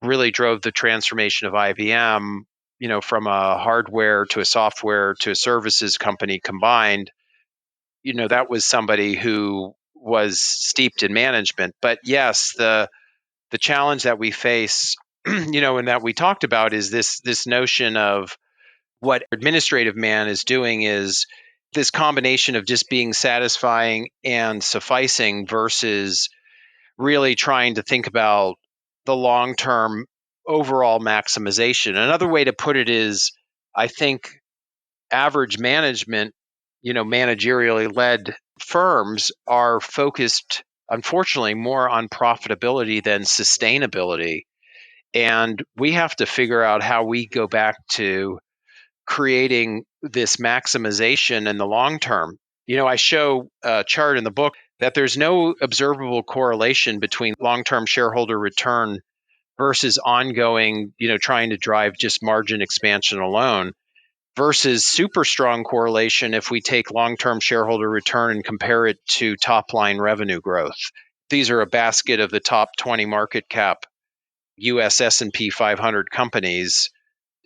really drove the transformation of IBM, from a hardware to a software to a services company combined. That was somebody who was steeped in management. But yes, the challenge that we face, and that we talked about, is this notion of what administrative man is doing is this combination of just being satisfying and sufficing versus really trying to think about the long-term overall maximization. Another way to put it is, I think average management, managerially led firms are focused, unfortunately, more on profitability than sustainability. And we have to figure out how we go back to creating this maximization in the long term. I show a chart in the book that there's no observable correlation between long-term shareholder return versus ongoing, trying to drive just margin expansion alone, versus super strong correlation if we take long-term shareholder return and compare it to top-line revenue growth. These are a basket of the top 20 market cap US S&P 500 companies.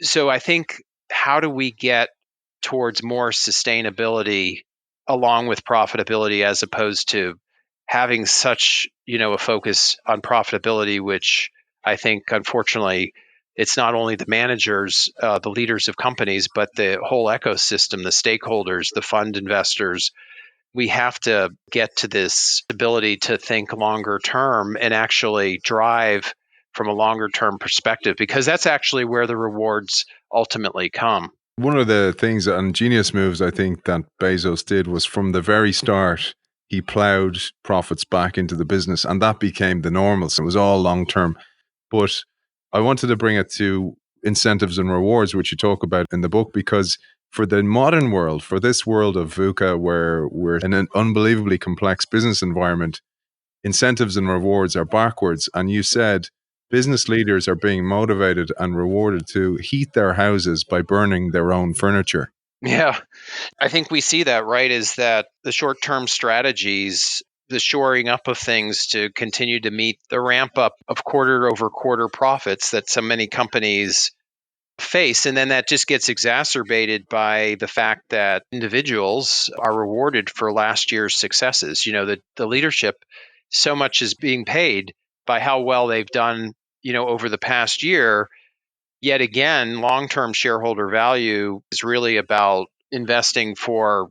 So I think, how do we get towards more sustainability along with profitability, as opposed to having such, a focus on profitability, which I think, unfortunately, it's not only the managers, the leaders of companies, but the whole ecosystem, the stakeholders, the fund investors. We have to get to this ability to think longer term and actually drive from a longer term perspective, because that's actually where the rewards ultimately come. One of the things and genius moves I think that Bezos did was from the very start, he plowed profits back into the business, and that became the normal. So it was all long term. But I wanted to bring it to incentives and rewards, which you talk about in the book, because for the modern world, for this world of VUCA, where we're in an unbelievably complex business environment, incentives and rewards are backwards. And you said business leaders are being motivated and rewarded to heat their houses by burning their own furniture. Yeah, I think we see that, right? Is that the short term strategies, the shoring up of things to continue to meet the ramp up of quarter over quarter profits that so many companies face. And then that just gets exacerbated by the fact that individuals are rewarded for last year's successes. The leadership, so much is being paid by how well they've done, over the past year. Yet again, long-term shareholder value is really about investing for,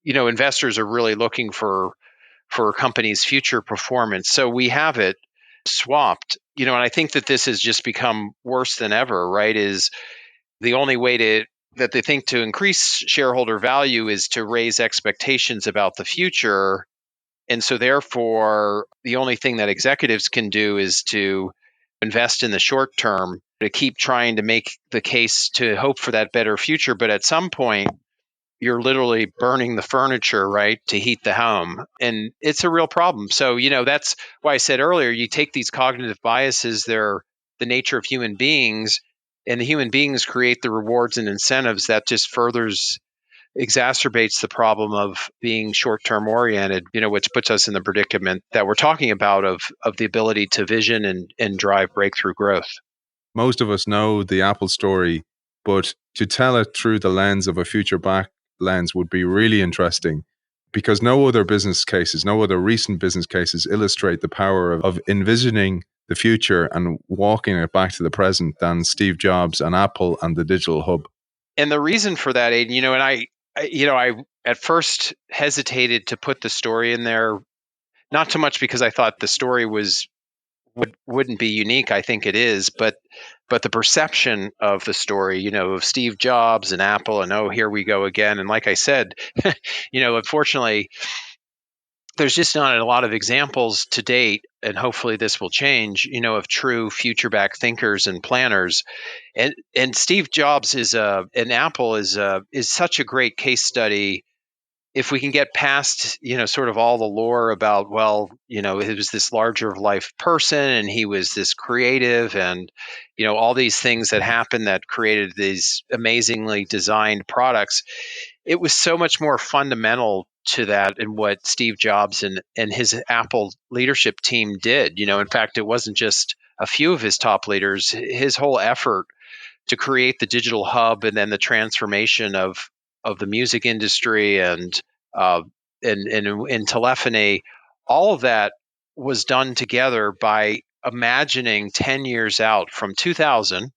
investors are really looking for a company's future performance. So we have it swapped, and I think that this has just become worse than ever, right? Is the only way that they think to increase shareholder value is to raise expectations about the future. And so therefore, the only thing that executives can do is to invest in the short term, to keep trying to make the case to hope for that better future. But at some point, you're literally burning the furniture, right, to heat the home. And it's a real problem. So, that's why I said earlier, you take these cognitive biases, they're the nature of human beings, and the human beings create the rewards and incentives that just furthers exacerbates the problem of being short-term oriented, which puts us in the predicament that we're talking about of the ability to vision and drive breakthrough growth. Most of us know the Apple story, but to tell it through the lens of a future back lens would be really interesting, because no other business cases, no other recent business cases illustrate the power of envisioning the future and walking it back to the present than Steve Jobs and Apple and the digital hub. And the reason for that, Aidan, and I at first hesitated to put the story in there, not so much because I thought the story wouldn't be unique. I think it is, but the perception of the story, of Steve Jobs and Apple, and oh, here we go again. And like I said, unfortunately, there's just not a lot of examples to date, and hopefully this will change, of true future-back thinkers and planners. And Steve Jobs and Apple is such a great case study. If we can get past, sort of all the lore about, well, it was this larger of life person and he was this creative and, all these things that happened that created these amazingly designed products. It was so much more fundamental to that and what Steve Jobs and his Apple leadership team did. In fact, it wasn't just a few of his top leaders. His whole effort to create the digital hub and then the transformation of the music industry and in telephony, all of that was done together by imagining 10 years out from 2000.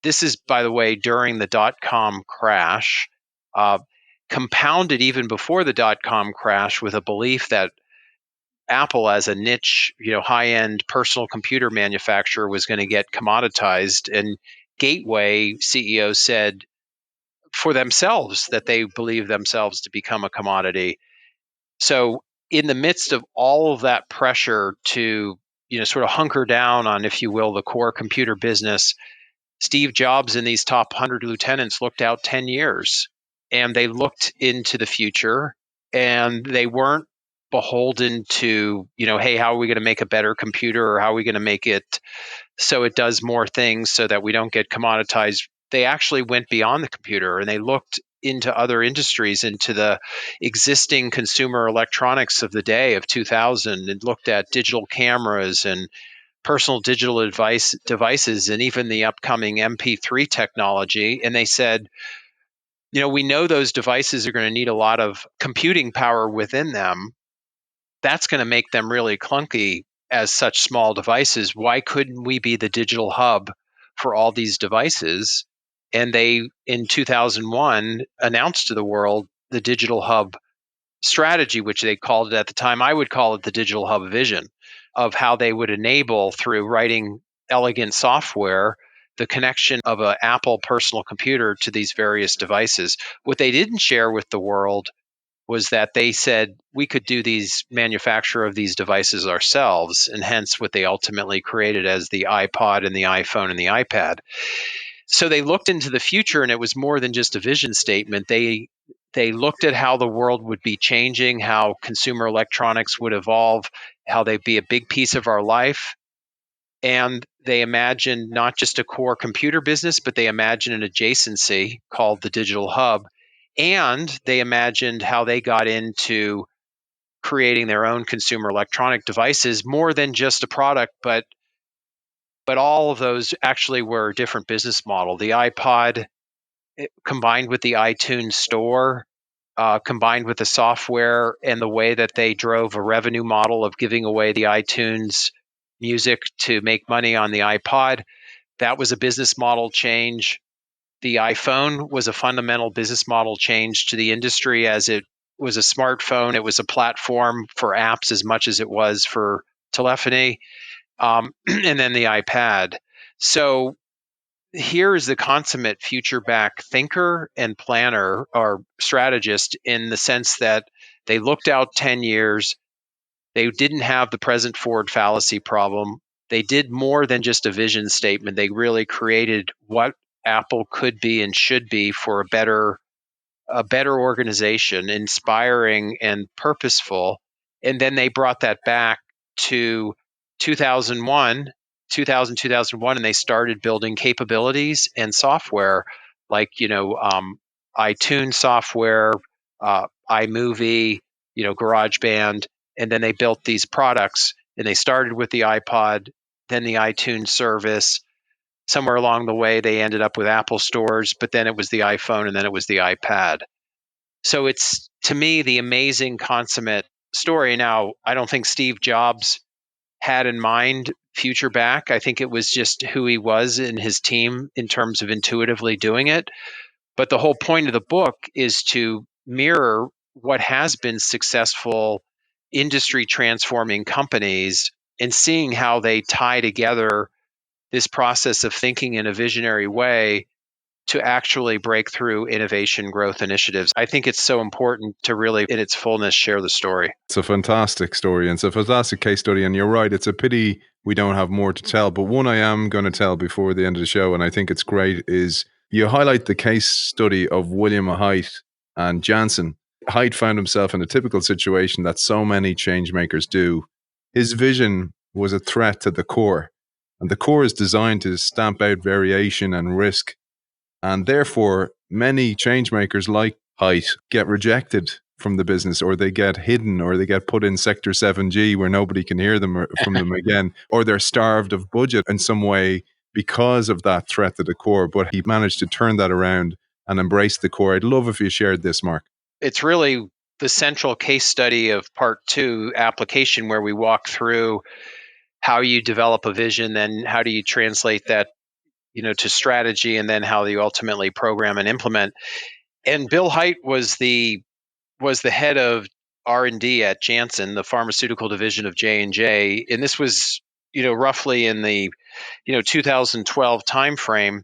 This is, by the way, during the dot-com crash, compounded even before the dot-com crash with a belief that Apple as a niche, high-end personal computer manufacturer was going to get commoditized. And Gateway CEO said for themselves that they believe themselves to become a commodity. So in the midst of all of that pressure to, sort of hunker down on, if you will, the core computer business, Steve Jobs and these top 100 lieutenants looked out 10 years and they looked into the future, and they weren't beholden to, hey, how are we going to make a better computer, or how are we going to make it so it does more things so that we don't get commoditized. They actually went beyond the computer and they looked into other industries, into the existing consumer electronics of the day of 2000, and looked at digital cameras and personal digital devices and even the upcoming MP3 technology. And they said, We know those devices are going to need a lot of computing power within them. That's going to make them really clunky as such small devices. Why couldn't we be the digital hub for all these devices? And they, in 2001, announced to the world the digital hub strategy, which they called it at the time. I would call it the digital hub vision of how they would enable, through writing elegant software, the connection of an Apple personal computer to these various devices. What they didn't share with the world was that they said we could do these manufacture of these devices ourselves, and hence what they ultimately created as the iPod and the iPhone and the iPad. So they looked into the future, and it was more than just a vision statement. They looked at how the world would be changing, how consumer electronics would evolve, how they'd be a big piece of our life. And they imagined not just a core computer business, but they imagined an adjacency called the digital hub. And they imagined how they got into creating their own consumer electronic devices, more than just a product, but all of those actually were a different business model. The iPod, combined with the iTunes store, combined with the software and the way that they drove a revenue model of giving away the iTunes music to make money on the iPod, that was a business model change. The iPhone was a fundamental business model change to the industry, as it was a smartphone. It was a platform for apps as much as it was for telephony. And then the iPad. So here is the consummate future back thinker and planner or strategist, in the sense that they looked out 10 years. They didn't have the present forward fallacy problem. They did more than just a vision statement. They really created what Apple could be and should be for a better organization, inspiring and purposeful. And then they brought that back to 2001, 2001, and they started building capabilities and software like, iTunes software, iMovie, GarageBand. And then they built these products, and they started with the iPod, then the iTunes service. Somewhere along the way, they ended up with Apple stores, but then it was the iPhone, and then it was the iPad. So it's, to me, the amazing consummate story. Now, I don't think Steve Jobs had in mind future back. I think it was just who he was in his team in terms of intuitively doing it. But the whole point of the book is to mirror what has been successful industry transforming companies, and seeing how they tie together this process of thinking in a visionary way to actually break through innovation growth initiatives. I think it's so important to really, in its fullness, share the story. It's a fantastic story, and it's a fantastic case study. And you're right, it's a pity we don't have more to tell. But one I am going to tell before the end of the show, and I think it's great, is you highlight the case study of William Haidt and Janssen. Haidt found himself in a typical situation that so many change makers do. His vision was a threat to the core, and the core is designed to stamp out variation and risk. And therefore, many change makers like Haidt get rejected from the business, or they get hidden, or they get put in Sector 7G where nobody can hear them or from them again, or they're starved of budget in some way because of that threat to the core. But he managed to turn that around and embrace the core. I'd love if you shared this, Mark. It's really the central case study of part 2 application, where we walk through how you develop a vision, then how do you translate that to strategy, and then how you ultimately program and implement. And Bill Haidt was the head of R&D at Janssen, the pharmaceutical division of J&J, and this was roughly in the 2012 timeframe.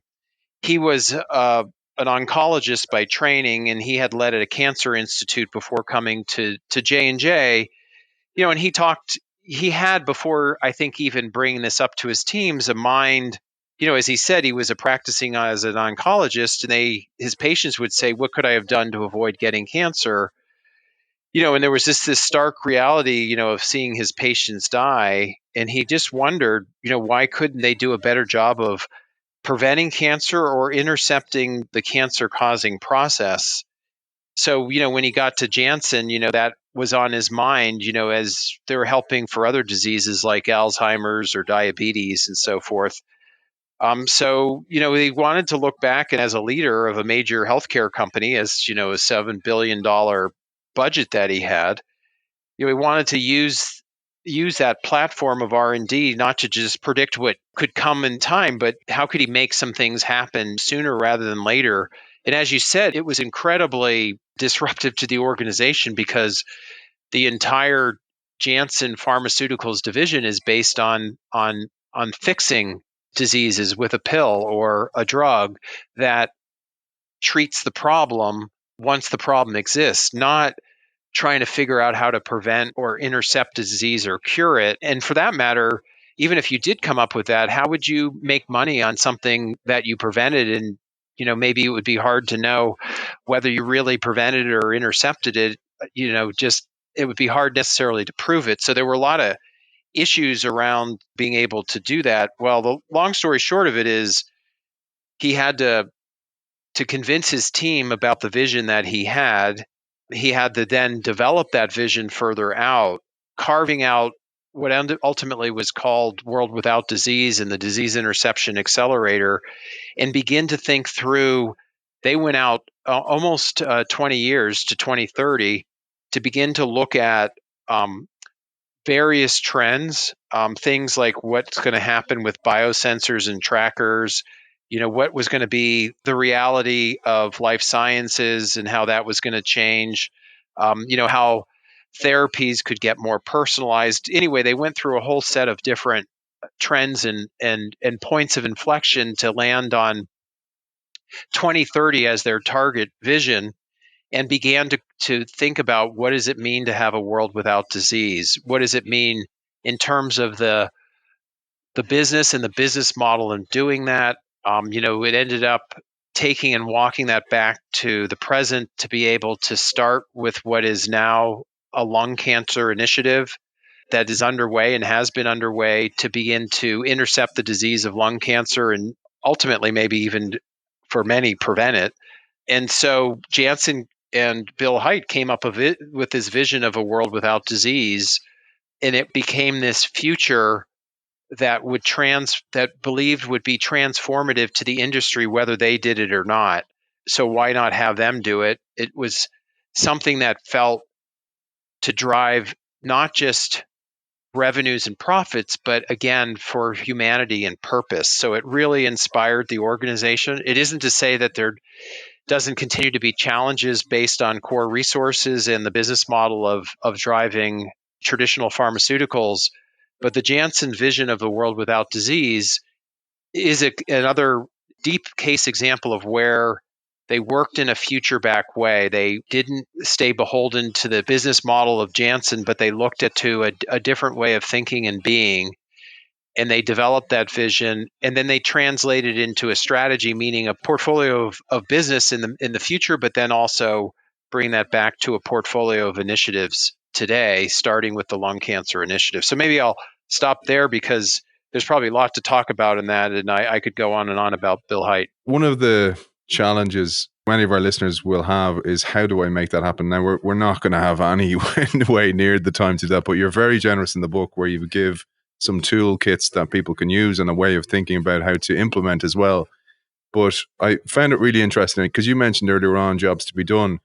He was an oncologist by training, and he had led at a cancer institute before coming to J&J. And he had, before I think even bringing this up to his teams, a mind. As he said, he was practicing as an oncologist, and his patients would say, "What could I have done to avoid getting cancer?" And there was this stark reality, of seeing his patients die, and he just wondered, why couldn't they do a better job of preventing cancer or intercepting the cancer-causing process? So, when he got to Janssen, that was on his mind, as they were helping for other diseases like Alzheimer's or diabetes and so forth. So, he wanted to look back, and as a leader of a major healthcare company, as a $7 billion budget that he had, he wanted to use that platform of R&D not to just predict what could come in time, but how could he make some things happen sooner rather than later. And as you said, it was incredibly disruptive to the organization because the entire Janssen Pharmaceuticals division is based on fixing diseases with a pill or a drug that treats the problem once the problem exists, not trying to figure out how to prevent or intercept a disease or cure it. And for that matter, even if you did come up with that, how would you make money on something that you prevented? And maybe it would be hard to know whether you really prevented it or intercepted it. Just it would be hard necessarily to prove it. So there were a lot of issues around being able to do that. Well, the long story short of it is he had to convince his team about the vision that he had. He had to then develop that vision further out, carving out what ultimately was called World Without Disease and the Disease Interception Accelerator, and begin to think through. They went out almost 20 years to 2030 to begin to look at various trends, things like what's going to happen with biosensors and trackers, what was going to be the reality of life sciences and how that was going to change, how therapies could get more personalized. Anyway, they went through a whole set of different trends and points of inflection to land on 2030 as their target vision, and began to think about what does it mean to have a world without disease? What does it mean in terms of the business and the business model in doing that? It ended up taking and walking that back to the present to be able to start with what is now a lung cancer initiative that is underway and has been underway to begin to intercept the disease of lung cancer and ultimately maybe even for many prevent it. And so Janssen and Bill Haidt came up with this vision of a world without disease, and it became this future that believed would be transformative to the industry, whether they did it or not. So why not have them do it? It was something that felt to drive not just revenues and profits, but again, for humanity and purpose. So it really inspired the organization. It isn't to say that there doesn't continue to be challenges based on core resources and the business model of driving traditional pharmaceuticals. But the Janssen vision of the world without disease is another deep case example of where they worked in a future back way. They didn't stay beholden to the business model of Janssen, but they looked to a different way of thinking and being. And they developed that vision, and then they translated into a strategy, meaning a portfolio of business in the future, but then also bring that back to a portfolio of initiatives today, starting with the lung cancer initiative. So maybe I'll stop there because there's probably a lot to talk about in that, and I could go on and on about Bill Haidt. One of the challenges many of our listeners will have is how do I make that happen? Now, we're not going to have any way near the time to do that, but you're very generous in the book where you give some toolkits that people can use and a way of thinking about how to implement as well. But I found it really interesting because you mentioned earlier on jobs to be done,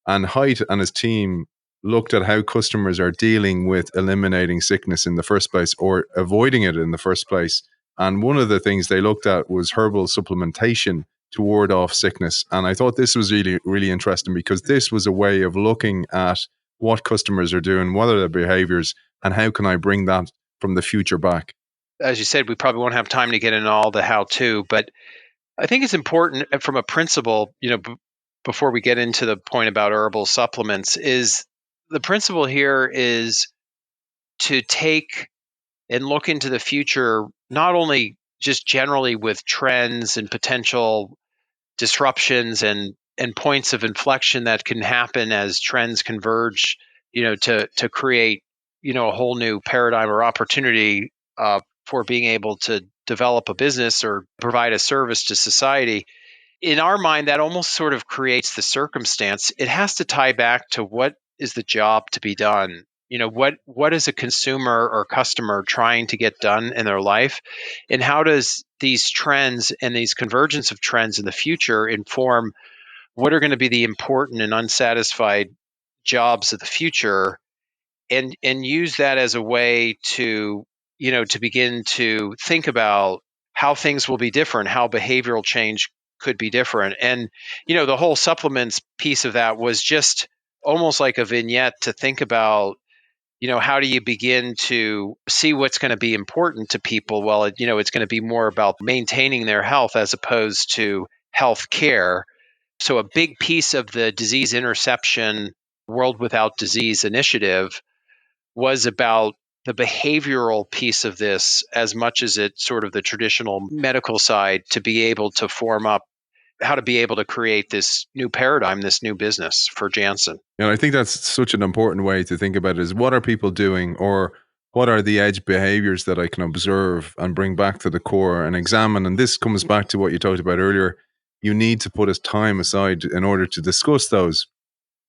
and Haidt and his team looked at how customers are dealing with eliminating sickness in the first place or avoiding it in the first place. And one of the things they looked at was herbal supplementation to ward off sickness. And I thought this was really, really interesting because this was a way of looking at what customers are doing, what are their behaviors, and how can I bring that from the future back. As you said, we probably won't have time to get into all the how-to, but I think it's important from a principle, before we get into the point about herbal supplements, is the principle here is to take and look into the future, not only just generally with trends and potential disruptions and points of inflection that can happen as trends converge, to create, a whole new paradigm or opportunity for being able to develop a business or provide a service to society. In our mind, that almost sort of creates the circumstance. It has to tie back to what is the job to be done. what is a consumer or customer trying to get done in their life, and how does these trends and these convergence of trends in the future inform what are going to be the important and unsatisfied jobs of the future, and use that as a way to to begin to think about how things will be different, how behavioral change could be different. And the whole supplements piece of that was just almost like a vignette to think about how do you begin to see what's going to be important to people. Well, it's going to be more about maintaining their health as opposed to health care. So a big piece of the disease interception World Without Disease initiative was about the behavioral piece of this as much as it's sort of the traditional medical side, to be able to form up how to be able to create this new paradigm, this new business for Janssen. And I think that's such an important way to think about it, is what are people doing, or what are the edge behaviors that I can observe and bring back to the core and examine. And this comes back to what you talked about earlier. You need to put time aside in order to discuss those.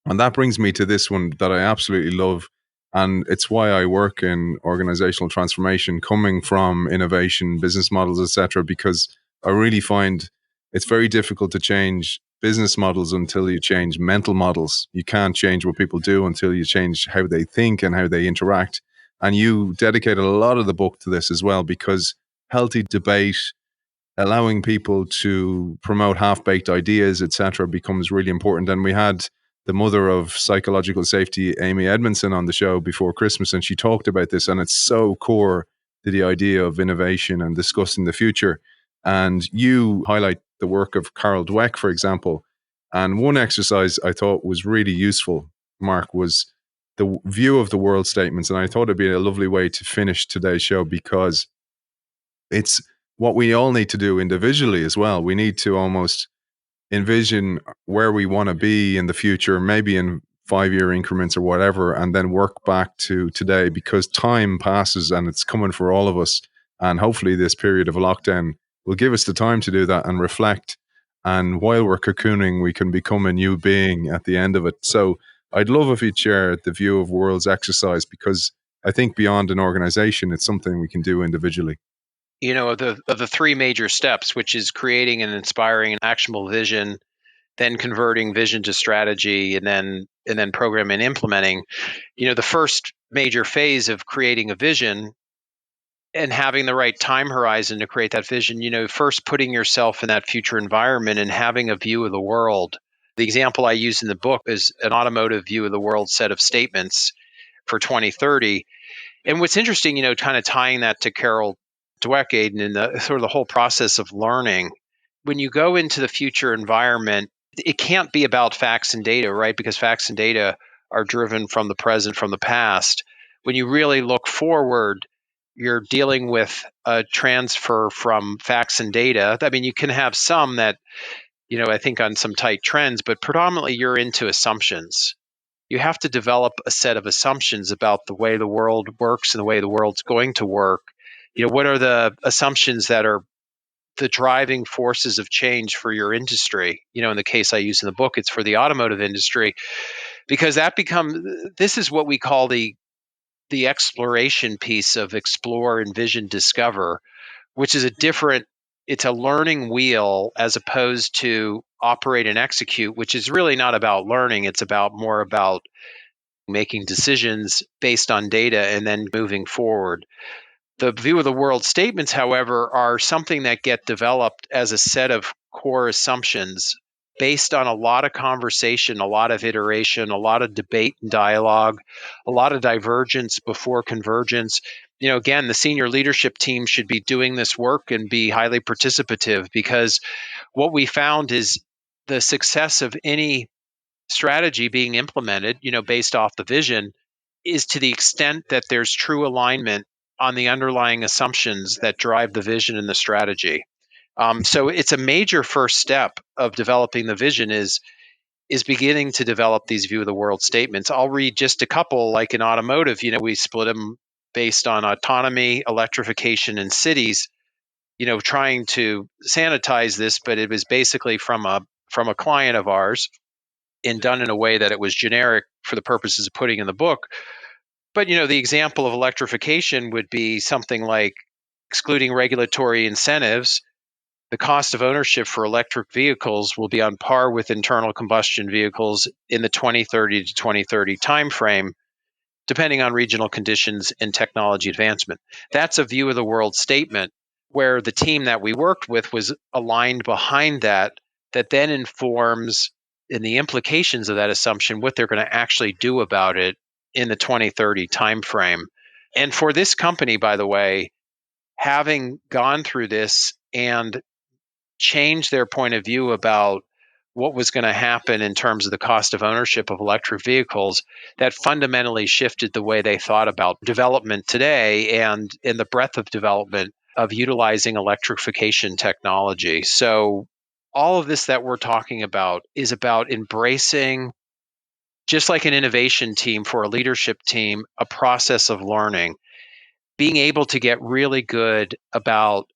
And that brings me to this one that I absolutely love. And it's why I work in organizational transformation, coming from innovation, business models, etc., because I really find it's very difficult to change business models until you change mental models. You can't change what people do until you change how they think and how they interact. And you dedicated a lot of the book to this as well, because healthy debate, allowing people to promote half-baked ideas, etc., becomes really important. And we had the mother of psychological safety, Amy Edmondson, on the show before Christmas, and she talked about this, and it's so core to the idea of innovation and discussing the future. And you highlight the work of Carol Dweck, for example. And one exercise I thought was really useful, Mark, was the view of the world statements. And I thought it'd be a lovely way to finish today's show, because it's what we all need to do individually as well. We need to almost envision where we want to be in the future, maybe in 5-year increments or whatever, and then work back to today, because time passes and it's coming for all of us. And hopefully this period of lockdown will give us the time to do that and reflect. And while we're cocooning, we can become a new being at the end of it. So I'd love if you'd share the view of world's exercise, because I think beyond an organization, it's something we can do individually. Of the three major steps, which is creating and inspiring an actionable vision, then converting vision to strategy, and then programming and implementing. The first major phase of creating a vision and having the right time horizon to create that vision, first putting yourself in that future environment and having a view of the world. The example I use in the book is an automotive view of the world set of statements for 2030. And what's interesting, kind of tying that to Carol Dweck, Aidan, and the sort of the whole process of learning. When you go into the future environment, it can't be about facts and data, right? Because facts and data are driven from the present, from the past. When you really look forward, you're dealing with a transfer from facts and data. I mean, you can have some that, I think on some tight trends, but predominantly you're into assumptions. You have to develop a set of assumptions about the way the world works and the way the world's going to work. What are the assumptions that are the driving forces of change for your industry? In the case I use in the book, it's for the automotive industry, because this is what we call the exploration piece of explore, envision, discover, which is it's a learning wheel as opposed to operate and execute, which is really not about learning. It's more about making decisions based on data and then moving forward. The view of the world statements, however, are something that get developed as a set of core assumptions based on a lot of conversation, a lot of iteration, a lot of debate and dialogue, a lot of divergence before convergence. Again, the senior leadership team should be doing this work and be highly participative, because what we found is the success of any strategy being implemented, based off the vision, is to the extent that there's true alignment on the underlying assumptions that drive the vision and the strategy. So it's a major first step of developing the vision is beginning to develop these view of the world statements. I'll read just a couple. Like in automotive, we split them based on autonomy, electrification, and cities. Trying to sanitize this, but it was basically from a client of ours, and done in a way that it was generic for the purposes of putting in the book. But, the example of electrification would be something like excluding regulatory incentives. The cost of ownership for electric vehicles will be on par with internal combustion vehicles in the 2030 to 2030 timeframe, depending on regional conditions and technology advancement. That's a view of the world statement where the team that we worked with was aligned behind that then informs in the implications of that assumption what they're going to actually do about it in the 2030 timeframe. And for this company, by the way, having gone through this and changed their point of view about what was going to happen in terms of the cost of ownership of electric vehicles, that fundamentally shifted the way they thought about development today and in the breadth of development of utilizing electrification technology. So all of this that we're talking about is about embracing, just like an innovation team for a leadership team, a process of learning, being able to get really good about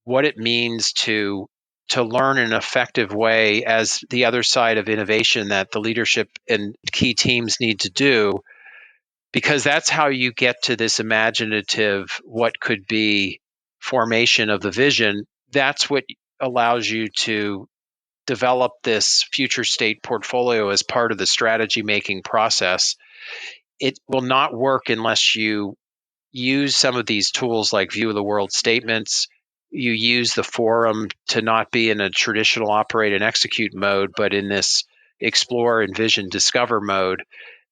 what it means to learn in an effective way as the other side of innovation that the leadership and key teams need to do, because that's how you get to this imaginative, what could be formation of the vision. That's what allows you to develop this future state portfolio as part of the strategy making process. It will not work unless you use some of these tools like view of the world statements. You use the forum to not be in a traditional operate and execute mode, but in this explore, envision, discover mode.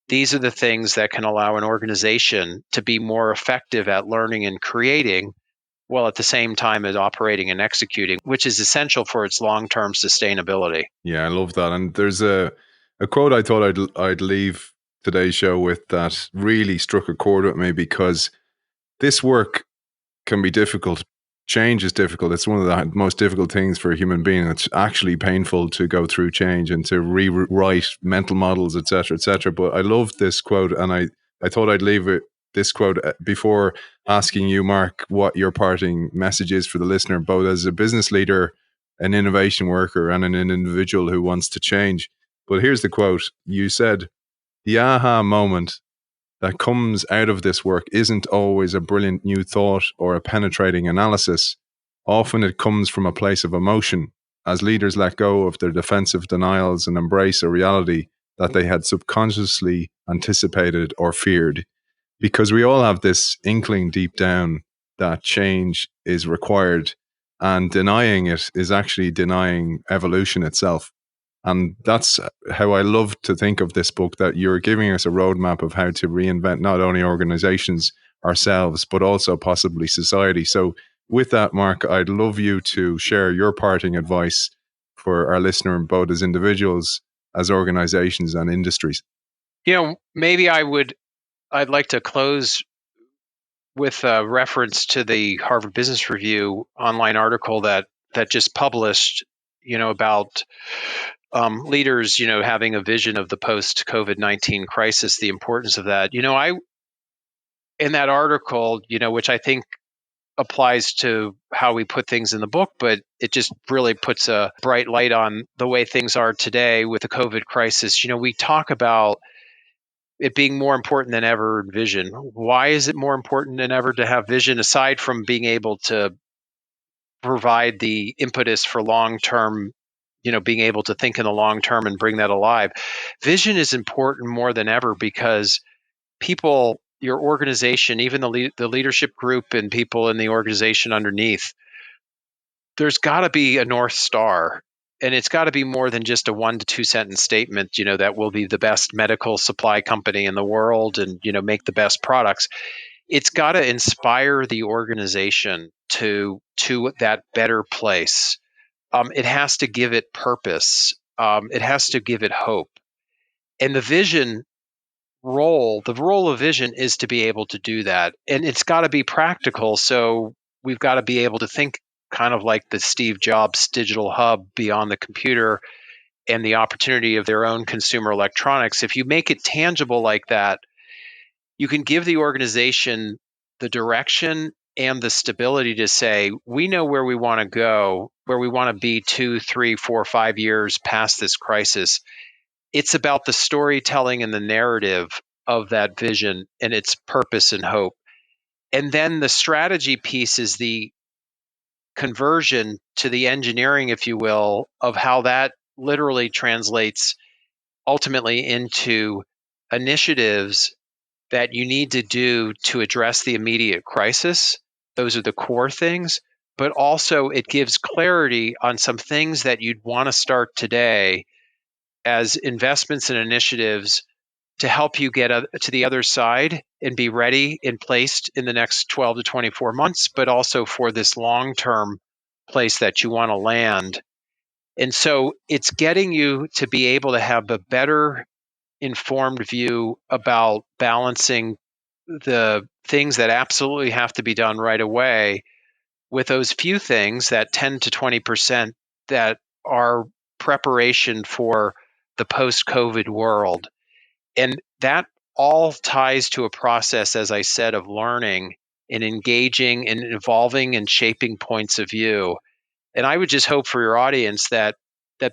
These are the things that can allow an organization to be more effective at learning and creating, while at the same time as operating and executing, which is essential for its long-term sustainability. Yeah, I love that. And there's a quote I thought I'd leave today's show with that really struck a chord with me, because this work can be difficult. Change is difficult. It's one of the most difficult things for a human being. It's actually painful to go through change and to rewrite mental models, etc., etc. But I love this quote, and I thought I'd leave it this quote before asking you, Mark, what your parting message is for the listener, both as a business leader, an innovation worker, and an individual who wants to change. But here's the quote. You said, "The aha moment that comes out of this work isn't always a brilliant new thought or a penetrating analysis. Often it comes from a place of emotion, as leaders let go of their defensive denials and embrace a reality that they had subconsciously anticipated or feared." Because we all have this inkling deep down that change is required, and denying it is actually denying evolution itself. And that's how I love to think of this book, that you're giving us a roadmap of how to reinvent not only organizations, ourselves, but also possibly society. So with that, Mark, I'd love you to share your parting advice for our listener, both as individuals, as organizations and industries. Maybe I'd like to close with a reference to the Harvard Business Review online article that just published, about leaders, having a vision of the post-COVID-19 crisis, the importance of that. In that article, which I think applies to how we put things in the book, but it just really puts a bright light on the way things are today with the COVID crisis. We talk about it being more important than ever in vision. Why is it more important than ever to have vision, aside from being able to provide the impetus for long-term, being able to think in the long term and bring that alive? Vision is important more than ever because people, your organization, even the leadership group and people in the organization underneath, there's got to be a North Star. And it's got to be more than just a 1 to 2 sentence statement, that will be the best medical supply company in the world and, make the best products. It's got to inspire the organization to that better place. It has to give it purpose. It has to give it hope. And the role of vision is to be able to do that. And it's got to be practical. So we've got to be able to think kind of like the Steve Jobs digital hub beyond the computer and the opportunity of their own consumer electronics. If you make it tangible like that, you can give the organization the direction and the stability to say, we know where we want to go, where we want to be 2, 3, 4, 5 years past this crisis. It's about the storytelling and the narrative of that vision and its purpose and hope. And then the strategy piece is the conversion to the engineering, if you will, of how that literally translates ultimately into initiatives that you need to do to address the immediate crisis. Those are the core things, but also it gives clarity on some things that you'd want to start today as investments and initiatives to help you get to the other side and be ready and placed in the next 12 to 24 months, but also for this long-term place that you want to land. And so it's getting you to be able to have a better informed view about balancing the things that absolutely have to be done right away with those few things, that 10 to 20% that are preparation for the post-COVID world. And that all ties to a process, as I said, of learning and engaging and evolving and shaping points of view. And I would just hope for your audience that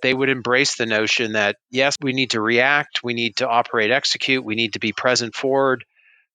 they would embrace the notion that, yes, we need to react, we need to operate, execute, we need to be present forward,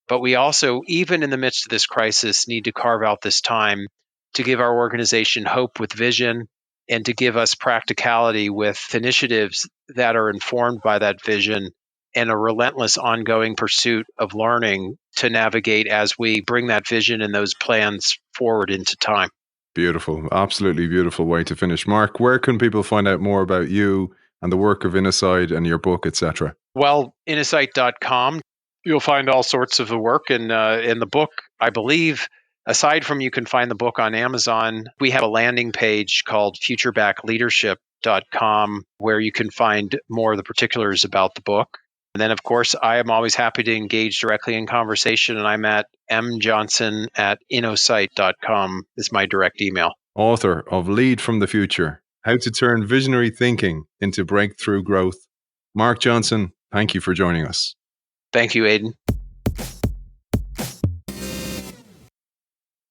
but we also, even in the midst of this crisis, need to carve out this time to give our organization hope with vision and to give us practicality with initiatives that are informed by that vision and a relentless ongoing pursuit of learning to navigate as we bring that vision and those plans forward into time. Beautiful. Absolutely beautiful way to finish. Mark, where can people find out more about you and the work of Innate and your book, etc.? Well, innate.com, you'll find all sorts of the work. And in the book, I believe, aside from you can find the book on Amazon, we have a landing page called futurebackleadership.com where you can find more of the particulars about the book. And then, of course, I am always happy to engage directly in conversation, and I'm at mjohnson@innosight.com is my direct email. Author of Lead from the Future, How to Turn Visionary Thinking into Breakthrough Growth. Mark Johnson, thank you for joining us. Thank you, Aidan.